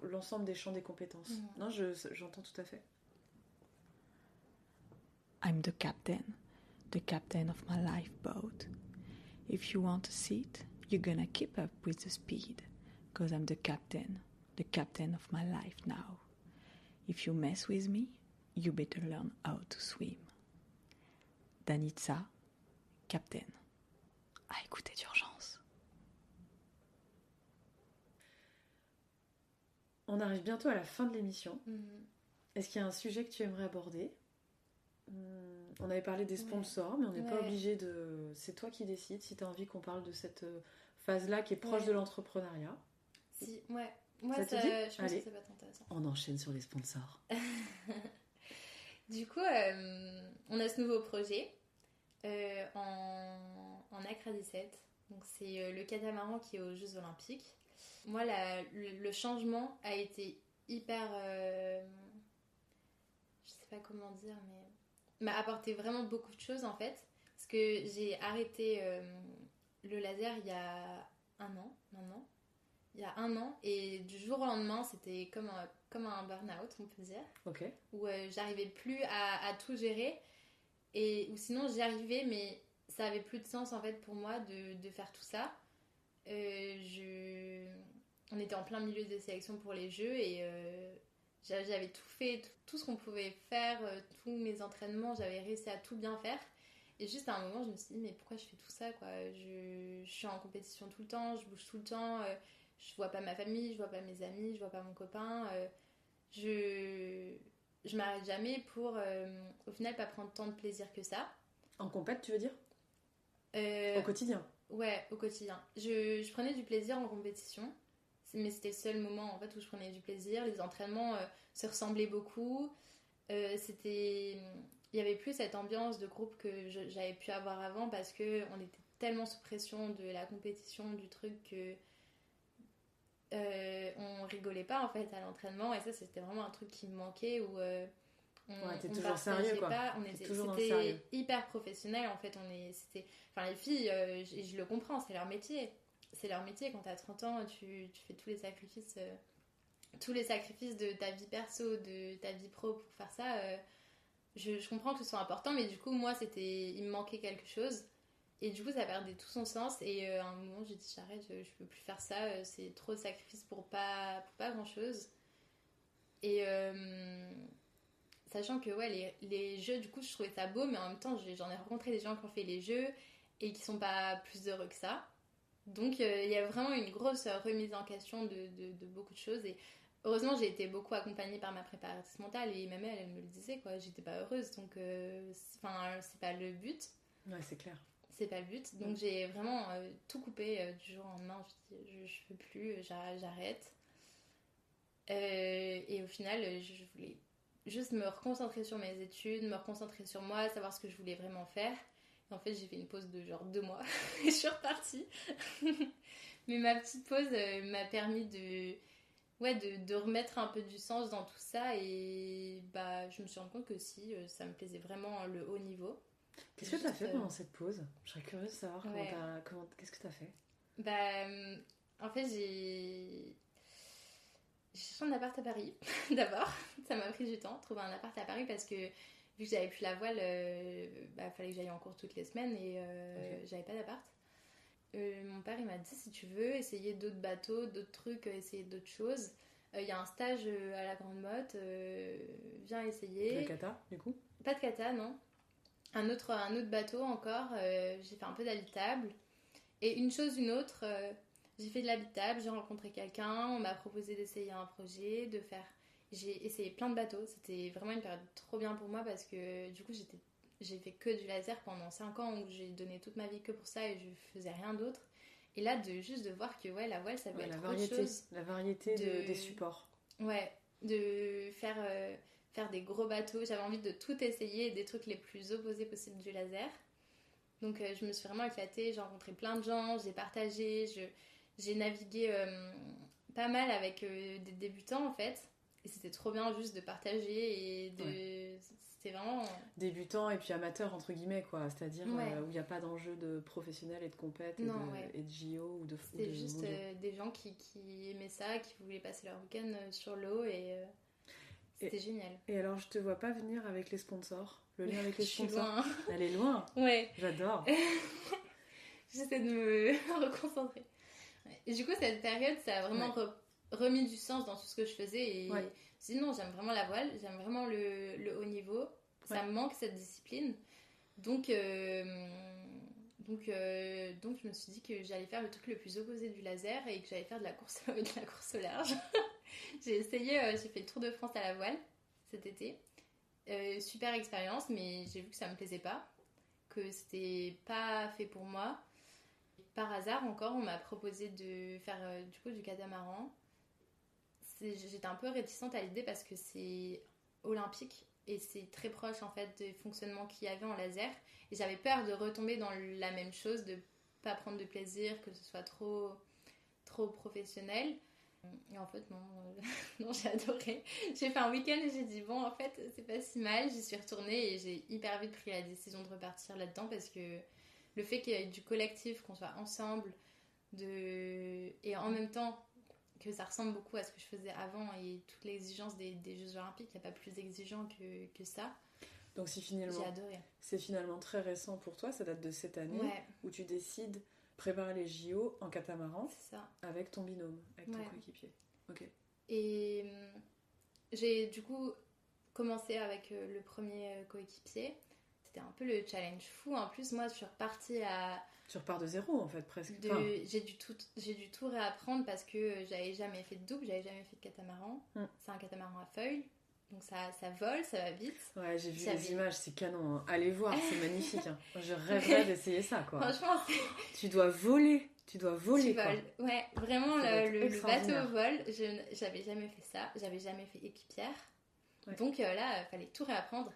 l'ensemble des champs des compétences. Non, j'entends tout à fait. I'm the captain of my lifeboat. If you want a seat, you're gonna keep up with the speed, 'cause I'm the captain of my life now. If you mess with me, you better learn how to swim. Danitza, Captain. À écouter d'urgence. On arrive bientôt à la fin de l'émission. Est-ce qu'il y a un sujet que tu aimerais aborder ? On avait parlé des sponsors, mais on n'est pas obligé de... C'est toi qui décides si tu as envie qu'on parle de cette phase-là qui est proche de l'entrepreneuriat. Moi, Ça te je dit pense Allez. que ça va être intéressant. On enchaîne sur les sponsors. Du coup, on a ce nouveau projet en Accra 17. Donc, c'est le catamaran qui est aux Jeux Olympiques. Moi, le changement a été hyper... je sais pas comment dire, mais... m'a apporté vraiment beaucoup de choses, en fait. Parce que j'ai arrêté le laser il y a un an, maintenant. Il y a un an, et du jour au lendemain, c'était comme un burn-out, on peut dire. Ok. Où j'arrivais plus à tout gérer. Ou sinon, j'y arrivais, mais ça avait plus de sens, en fait, pour moi de faire tout ça. On était en plein milieu des sélections pour les Jeux, et j'avais tout fait, tout ce qu'on pouvait faire, tous mes entraînements, j'avais réussi à tout bien faire. Et juste à un moment, je me suis dit, mais pourquoi je fais tout ça, quoi ? Je suis en compétition tout le temps, je bouge tout le temps, je vois pas ma famille, je vois pas mes amis, je vois pas mon copain. Je m'arrête jamais pour, au final, pas prendre tant de plaisir que ça. En compète, tu veux dire ? Au quotidien ? Ouais, au quotidien. Je prenais du plaisir en compétition, mais c'était le seul moment, en fait, où je prenais du plaisir. Les entraînements se ressemblaient beaucoup. Il y avait plus cette ambiance de groupe que j'avais pu avoir avant, parce qu'on était tellement sous pression de la compétition, du truc, que on rigolait pas, en fait, à l'entraînement. Et ça, c'était vraiment un truc qui me manquait, où t'es toujours sérieux, quoi. C'était hyper professionnel, en fait. Les filles, je le comprends, c'est leur métier. C'est leur métier. Quand t'as 30 ans, tu fais tous les sacrifices de ta vie perso, de ta vie pro pour faire ça. Je comprends que ce soit important, mais du coup, moi, il me manquait quelque chose. Et du coup, ça perdait tout son sens. Et à un moment, j'ai dit, j'arrête, je peux plus faire ça. C'est trop de sacrifices pour pas grand-chose. Et sachant que ouais, les jeux, du coup, je trouvais ça beau, mais en même temps, j'en ai rencontré des gens qui ont fait les jeux et qui sont pas plus heureux que ça. Donc, il y a vraiment une grosse remise en question de beaucoup de choses. Et heureusement, j'ai été beaucoup accompagnée par ma préparatrice mentale, et même elle me le disait, quoi. J'étais pas heureuse, donc c'est pas le but. Ouais, c'est clair. C'est pas le but. Donc, j'ai vraiment tout coupé du jour au lendemain. Je peux plus, j'arrête. Et au final, je voulais juste me reconcentrer sur mes études, me reconcentrer sur moi, savoir ce que je voulais vraiment faire. Et en fait, j'ai fait une pause de genre 2 mois et je suis repartie. Mais ma petite pause m'a permis de remettre un peu du sens dans tout ça, et je me suis rendu compte que si ça me plaisait vraiment le haut niveau. Qu'est-ce que tu as fait pendant cette pause ? Je serais curieuse de savoir qu'est-ce que tu as fait. En fait, j'ai cherché un appart à Paris d'abord. Ça m'a pris du temps, trouver un appart à Paris, parce que vu que j'avais plus la voile, fallait que j'aille en cours toutes les semaines, et j'avais pas d'appart. Mon père, il m'a dit, si tu veux essayer d'autres bateaux, d'autres trucs, essayer d'autres choses, il y a un stage à la Grande Motte, viens essayer. De kata, du coup ? Pas de kata, non. Un autre bateau encore. J'ai fait un peu d'habitable, et une chose une autre, j'ai fait de l'habitable, j'ai rencontré quelqu'un, on m'a proposé d'essayer un projet, j'ai essayé plein de bateaux. C'était vraiment une période trop bien pour moi, parce que du coup j'ai fait que du laser pendant 5 ans, où j'ai donné toute ma vie que pour ça, et je faisais rien d'autre. Et là, juste de voir que ouais, la voile, ça peut être autre chose. La variété des supports. Ouais, de faire des gros bateaux. J'avais envie de tout essayer, des trucs les plus opposés possibles du laser. Donc je me suis vraiment éclatée, j'ai rencontré plein de gens, j'ai partagé, j'ai navigué pas mal avec des débutants, en fait. Et c'était trop bien juste de partager, et c'était vraiment... Débutant et puis amateur, entre guillemets, quoi. C'est-à-dire où il n'y a pas d'enjeu de professionnel et de compète, et de JO ou de... C'était juste des gens qui aimaient ça, qui voulaient passer leur week-end sur l'eau, et c'était génial. Et alors, je te vois pas venir avec les sponsors. Le lien avec les sponsors. Je suis loin. Elle est loin. Ouais. J'adore. J'essaie de me reconcentrer. Et du coup, cette période, ça a vraiment remis du sens dans tout ce que je faisais, et sinon, j'aime vraiment la voile, j'aime vraiment le haut niveau. Ça me manque, cette discipline. Donc je me suis dit que j'allais faire le truc le plus opposé du laser, et que j'allais faire de la course au large. J'ai fait le Tour de France à la voile cet été. Super expérience, mais j'ai vu que ça me plaisait pas, que c'était pas fait pour moi. Par hasard encore, on m'a proposé de faire du catamaran. j'étais un peu réticente à l'idée parce que c'est olympique et c'est très proche en fait des fonctionnements qu'il y avait en laser. Et j'avais peur de retomber dans la même chose, de pas prendre de plaisir, que ce soit trop professionnel. Et en fait, non, non, j'ai adoré. J'ai fait un week-end et j'ai dit, bon, en fait, c'est pas si mal. J'y suis retournée et j'ai hyper vite pris la décision de repartir là-dedans parce que le fait qu'il y ait du collectif, qu'on soit ensemble, et en même temps que ça ressemble beaucoup à ce que je faisais avant et toute l'exigence des Jeux Olympiques, il n'y a pas plus exigeant que ça. Donc j'ai adoré. C'est finalement très récent pour toi, ça date de cette année, où tu décides préparer les JO en catamaran avec ton binôme, avec ton coéquipier. Ok. Et j'ai du coup commencé avec le premier coéquipier. C'était un peu le challenge fou. En plus, moi, je suis repartie à... Tu repars de zéro, en fait, presque. J'ai dû tout réapprendre parce que j'avais jamais fait de double, j'avais jamais fait de catamaran. C'est un catamaran à feuilles. Donc ça vole, ça va vite. Ouais, j'ai vu les images, c'est canon. Hein. Allez voir, c'est magnifique. Hein. Je rêverais d'essayer ça, quoi. Franchement, tu dois voler. Tu voles. Ouais, vraiment, le bateau au vol, j'avais jamais fait ça. J'avais jamais fait équipière. Ouais. Donc là, il fallait tout réapprendre.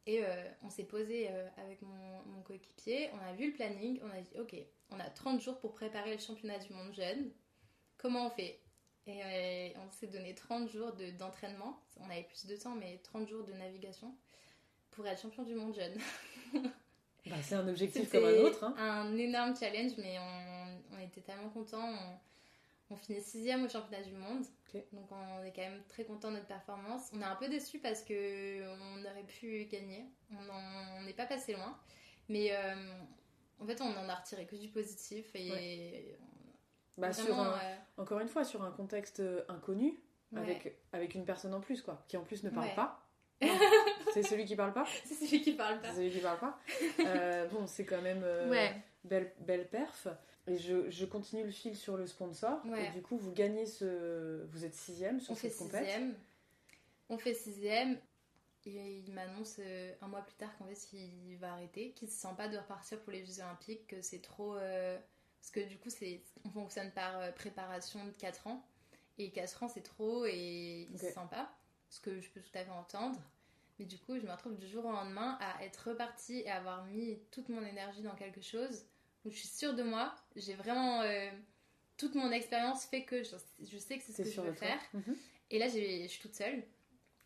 Et on s'est posé avec mon coéquipier. On a vu le planning. On a dit, ok, on a 30 jours pour préparer le championnat du monde jeune. Comment on fait ? Et on s'est donné 30 jours d'entraînement. On avait plus de temps, mais 30 jours de navigation pour être champion du monde jeune. Bah, c'est un objectif comme un autre. Hein. Un énorme challenge, mais on était tellement contents. On finit 6e au championnat du monde. Okay. Donc on est quand même très contents de notre performance. On est un peu déçus parce qu'on aurait pu gagner. On n'est pas passé loin. Mais en fait, on en a retiré que du positif. Et vraiment, encore une fois, sur un contexte inconnu, avec une personne en plus, quoi, qui en plus ne parle pas. C'est celui qui parle pas. C'est celui qui parle pas. C'est celui qui parle pas. Bon, c'est quand même belle perf. Et je continue le fil sur le sponsor. Et du coup, vous gagnez vous êtes 6e sur cette compète. On fait 6e. Et il m'annonce un mois plus tard qu'en fait, il va arrêter, qu'il se sent pas de repartir pour les Jeux Olympiques, que c'est trop... Parce que du coup, on fonctionne par préparation de 4 ans. Et 4 ans, c'est trop et il se sent pas. Ce que je peux tout à fait entendre. Mais du coup, je me retrouve du jour au lendemain à être repartie et avoir mis toute mon énergie dans quelque chose où je suis sûre de moi. J'ai vraiment... toute mon expérience fait que je sais que c'est ce que je veux faire. Et là, je suis toute seule.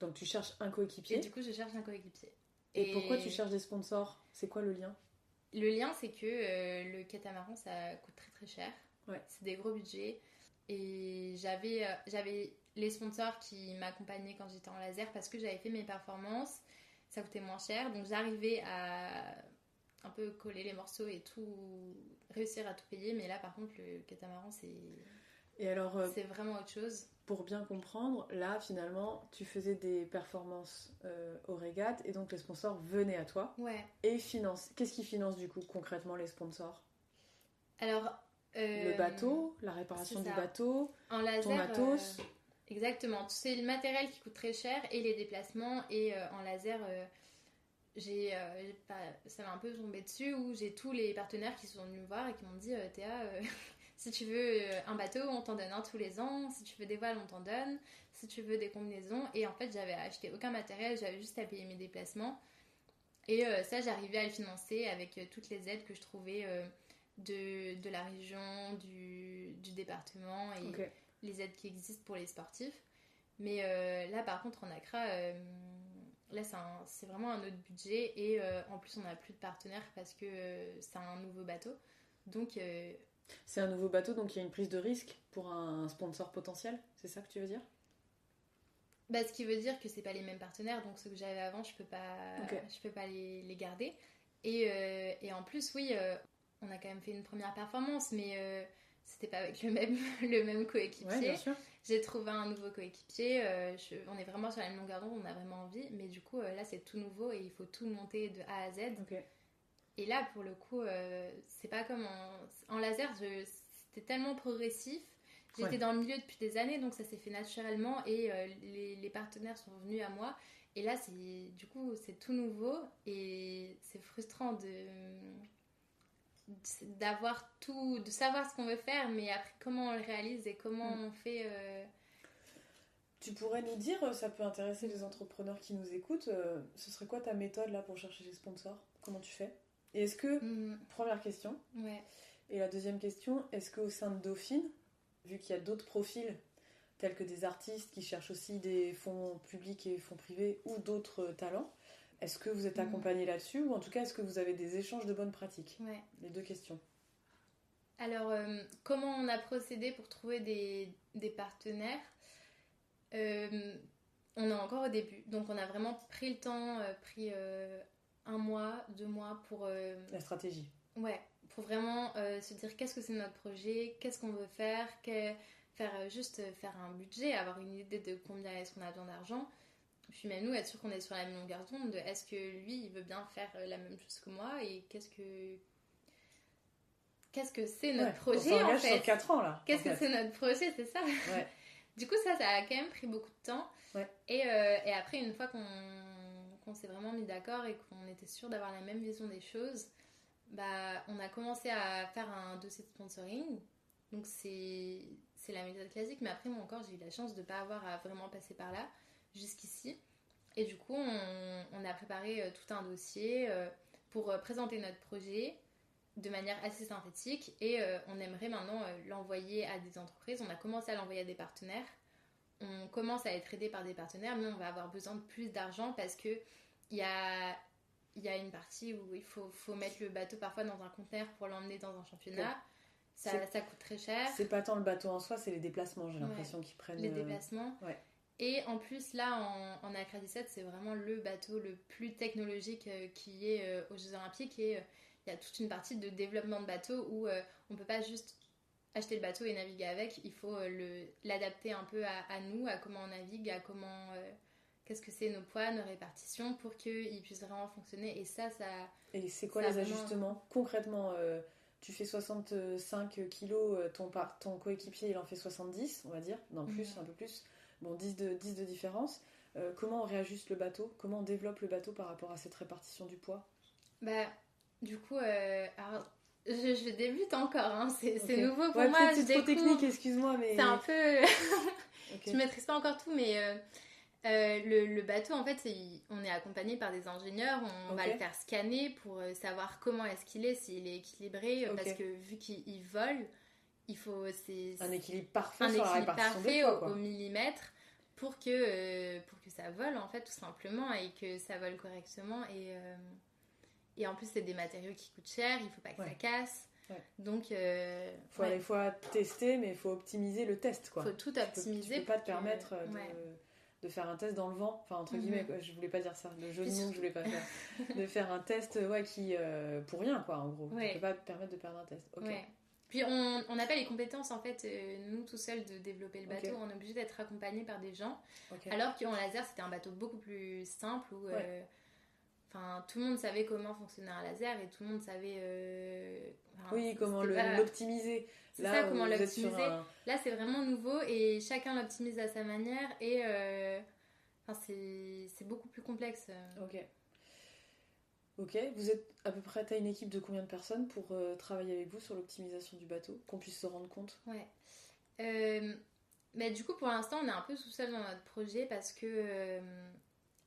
Donc tu cherches un coéquipier. Et du coup, je cherche un coéquipier. Et pourquoi tu cherches des sponsors ? C'est quoi le lien ? Le lien, c'est que le catamaran, ça coûte très très cher. Ouais. C'est des gros budgets. Et j'avais les sponsors qui m'accompagnaient quand j'étais en laser parce que j'avais fait mes performances. Ça coûtait moins cher. Donc j'arrivais à un peu coller les morceaux et tout, réussir à tout payer. Mais là, par contre, le catamaran, c'est vraiment autre chose. Pour bien comprendre, là, finalement, tu faisais des performances aux régates et donc les sponsors venaient à toi et financent. Qu'est-ce qui finance, du coup, concrètement, les sponsors ? Alors... le bateau, la réparation du bateau, en laser, ton matos. Exactement, c'est le matériel qui coûte très cher et les déplacements. Et en laser, ça m'a un peu tombé dessus où j'ai tous les partenaires qui sont venus me voir et qui m'ont dit Théa, si tu veux un bateau, on t'en donne un tous les ans. Si tu veux des voiles, on t'en donne. Si tu veux des combinaisons. Et en fait, j'avais acheté aucun matériel, j'avais juste à payer mes déplacements. Et ça, j'arrivais à le financer avec toutes les aides que je trouvais de la région, du département et les aides qui existent pour les sportifs. Mais là, par contre, en Accra, là, c'est vraiment un autre budget. Et en plus, on n'a plus de partenaires parce que c'est un nouveau bateau. Donc... C'est un nouveau bateau, donc il y a une prise de risque pour un sponsor potentiel, c'est ça que tu veux dire ? Bah, ce qui veut dire que c'est pas les mêmes partenaires, donc ceux que j'avais avant, je peux pas les garder. Et en plus, oui, on a quand même fait une première performance, mais c'était pas avec le même coéquipier. Ouais, bien sûr. J'ai trouvé un nouveau coéquipier, on est vraiment sur la même longueur d'onde, on a vraiment envie, mais du coup, là, c'est tout nouveau et il faut tout monter de A à Z. Et là, pour le coup, c'est pas comme en laser, c'était tellement progressif. J'étais dans le milieu depuis des années, donc ça s'est fait naturellement et les partenaires sont venus à moi. Et là, c'est tout nouveau et c'est frustrant d'avoir tout, de savoir ce qu'on veut faire, mais après comment on le réalise et comment on fait... Tu pourrais nous dire, ça peut intéresser les entrepreneurs qui nous écoutent, ce serait quoi ta méthode là pour chercher des sponsors? Comment tu fais? Et est-ce que, première question, et la deuxième question, est-ce qu'au sein de Dauphine, vu qu'il y a d'autres profils, tels que des artistes qui cherchent aussi des fonds publics et fonds privés ou d'autres talents, est-ce que vous êtes accompagné là-dessus ou en tout cas est-ce que vous avez des échanges de bonnes pratiques? Les deux questions. Alors, comment on a procédé pour trouver des partenaires? On est encore au début, donc on a vraiment pris le temps, 1 mois, 2 mois pour... La stratégie. Ouais, pour vraiment se dire qu'est-ce que c'est notre projet, qu'est-ce qu'on veut faire, faire un budget, avoir une idée de combien est-ce qu'on a besoin d'argent. Puis même nous, être sûr qu'on est sur la même longueur d'onde, est-ce que lui, il veut bien faire la même chose que moi et qu'est-ce que c'est notre projet en fait. Sur 4 ans là. Qu'est-ce que c'est notre projet, c'est ça. Du coup, ça a quand même pris beaucoup de temps. Et après, une fois qu'on s'est vraiment mis d'accord et qu'on était sûr d'avoir la même vision des choses, on a commencé à faire un dossier de sponsoring. Donc c'est la méthode classique, mais après moi encore j'ai eu la chance de ne pas avoir à vraiment passer par là jusqu'ici. Et du coup on a préparé tout un dossier pour présenter notre projet de manière assez synthétique et on aimerait maintenant l'envoyer à des entreprises. On a commencé à l'envoyer à des partenaires. On commence à être aidé par des partenaires, mais on va avoir besoin de plus d'argent parce que il y a une partie où il faut mettre le bateau parfois dans un conteneur pour l'emmener dans un championnat. Ça coûte très cher. C'est pas tant le bateau en soi, c'est les déplacements, j'ai l'impression qu'ils prennent... Les déplacements. Et en plus, là, en Accra 17, c'est vraiment le bateau le plus technologique qui est aux Jeux Olympiques. Et il y a toute une partie de développement de bateau où on peut pas juste acheter le bateau et naviguer avec. Il faut l'adapter un peu à nous, à comment on navigue, à comment... qu'est-ce que c'est nos poids, nos répartitions, pour qu'ils puissent vraiment fonctionner. Et ça... Et c'est quoi les ajustements? Concrètement, tu fais 65 kilos, ton coéquipier il en fait 70, on va dire, non plus, un peu plus, bon 10 de différence. Comment on réajuste le bateau? Comment on développe le bateau par rapport à cette répartition du poids? Du coup, alors, je débute encore, hein. C'est nouveau pour moi. C'est trop technique, excuse-moi, mais... C'est un peu... Je maîtrise pas encore tout, mais... le bateau, en fait, on est accompagné par des ingénieurs. On va le faire scanner pour savoir comment est-ce qu'il est, s'il est équilibré, parce que vu qu'il vole, il faut un équilibre parfait sur la répartition des poids, au millimètre pour que ça vole, en fait, tout simplement, et que ça vole correctement. Et en plus, c'est des matériaux qui coûtent cher, il faut pas que ça casse. Donc, faut à la fois tester, mais il faut optimiser le test, quoi. Faut tout optimiser. Tu peux pas te permettre de faire un test dans le vent, enfin entre guillemets, je voulais pas dire ça, le jeu de mots que je voulais pas faire, de faire un test qui pour rien, quoi, en gros. Tu peux pas te permettre de perdre un test. Puis on n'a pas les compétences, en fait, nous tout seuls, de développer le bateau. On est obligé d'être accompagné par des gens, alors qu'en laser c'était un bateau beaucoup plus simple où tout le monde savait comment fonctionnait un laser et tout le monde savait comment l'optimiser. C'est là, ça, comment l'optimiser. Là, c'est vraiment nouveau et chacun l'optimise à sa manière et c'est beaucoup plus complexe. Ok, vous êtes à peu près, t'as une équipe de combien de personnes pour travailler avec vous sur l'optimisation du bateau, qu'on puisse se rendre compte? Du coup, pour l'instant, on est un peu tout seul dans notre projet parce que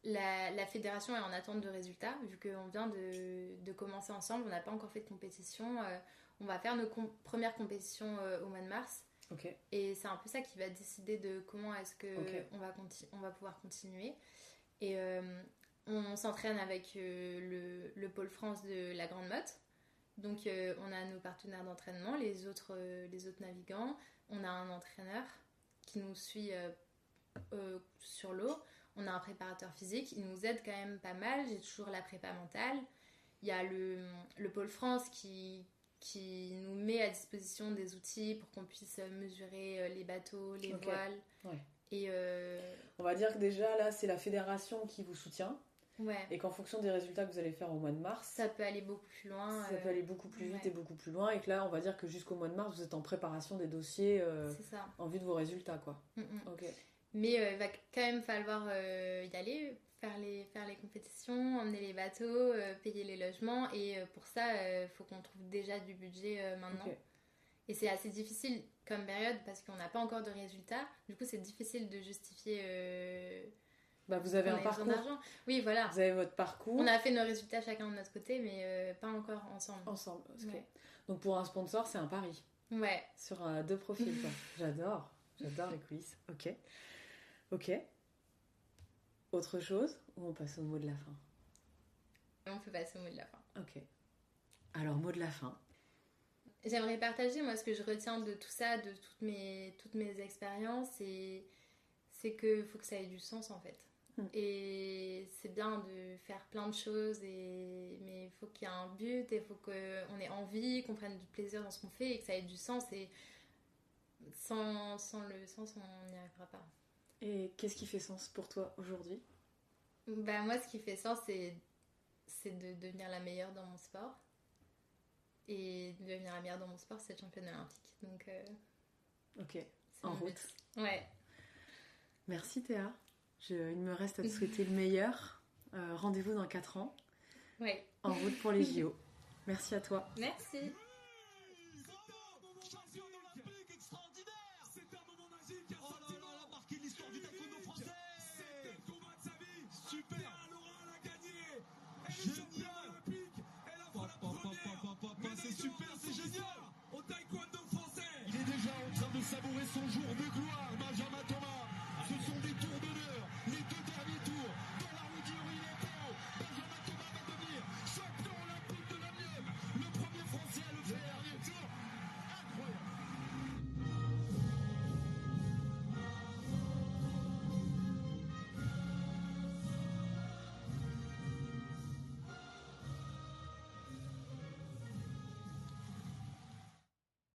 la fédération est en attente de résultats, vu qu'on vient de commencer ensemble, on n'a pas encore fait de compétition. On va faire nos premières compétitions au mois de mars. Et c'est un peu ça qui va décider de comment est-ce que on va pouvoir continuer. Et on s'entraîne avec le pôle France de la Grande Motte. Donc on a nos partenaires d'entraînement, les autres navigants. On a un entraîneur qui nous suit sur l'eau. On a un préparateur physique, il nous aide quand même pas mal. J'ai toujours la prépa mentale. Il y a le pôle France qui nous met à disposition des outils pour qu'on puisse mesurer les bateaux, les voiles. Et on va dire que déjà là c'est la fédération qui vous soutient. Et qu'en fonction des résultats que vous allez faire au mois de mars, ça peut aller beaucoup plus loin. Ça peut aller beaucoup plus vite et beaucoup plus loin. Et que là, on va dire que jusqu'au mois de mars, vous êtes en préparation des dossiers en vue de vos résultats, quoi. Mais il va quand même falloir y aller, faire les compétitions, emmener les bateaux, payer les logements. Et pour ça, il faut qu'on trouve déjà du budget maintenant. Et c'est assez difficile comme période parce qu'on n'a pas encore de résultats. Du coup, c'est difficile de justifier... vous avez un parcours. D'argent. Oui, voilà. Vous avez votre parcours. On a fait nos résultats chacun de notre côté, mais pas encore ensemble. Ensemble, ok. Ouais. Donc pour un sponsor, c'est un pari. Ouais. Sur 2 profils, quoi. J'adore les coulisses. Ok. Autre chose ou on passe au mot de la fin? On peut passer au mot de la fin. Ok. Alors, mot de la fin. J'aimerais partager, moi, ce que je retiens de tout ça, de toutes mes expériences, et c'est qu'il faut que ça ait du sens, en fait. Et c'est bien de faire plein de choses, mais il faut qu'il y ait un but, et il faut qu'on ait envie, qu'on prenne du plaisir dans ce qu'on fait, et que ça ait du sens, et sans le sens, on n'y arrivera pas. Et qu'est-ce qui fait sens pour toi aujourd'hui? Moi, ce qui fait sens, c'est de devenir la meilleure dans mon sport. Et de devenir la meilleure dans mon sport, c'est être championne olympique. Donc, ok, en route. Ouais. Merci Théa. Il me reste à te souhaiter le meilleur. Rendez-vous dans 4 ans. Ouais. En route pour les JO. Merci à toi. Merci.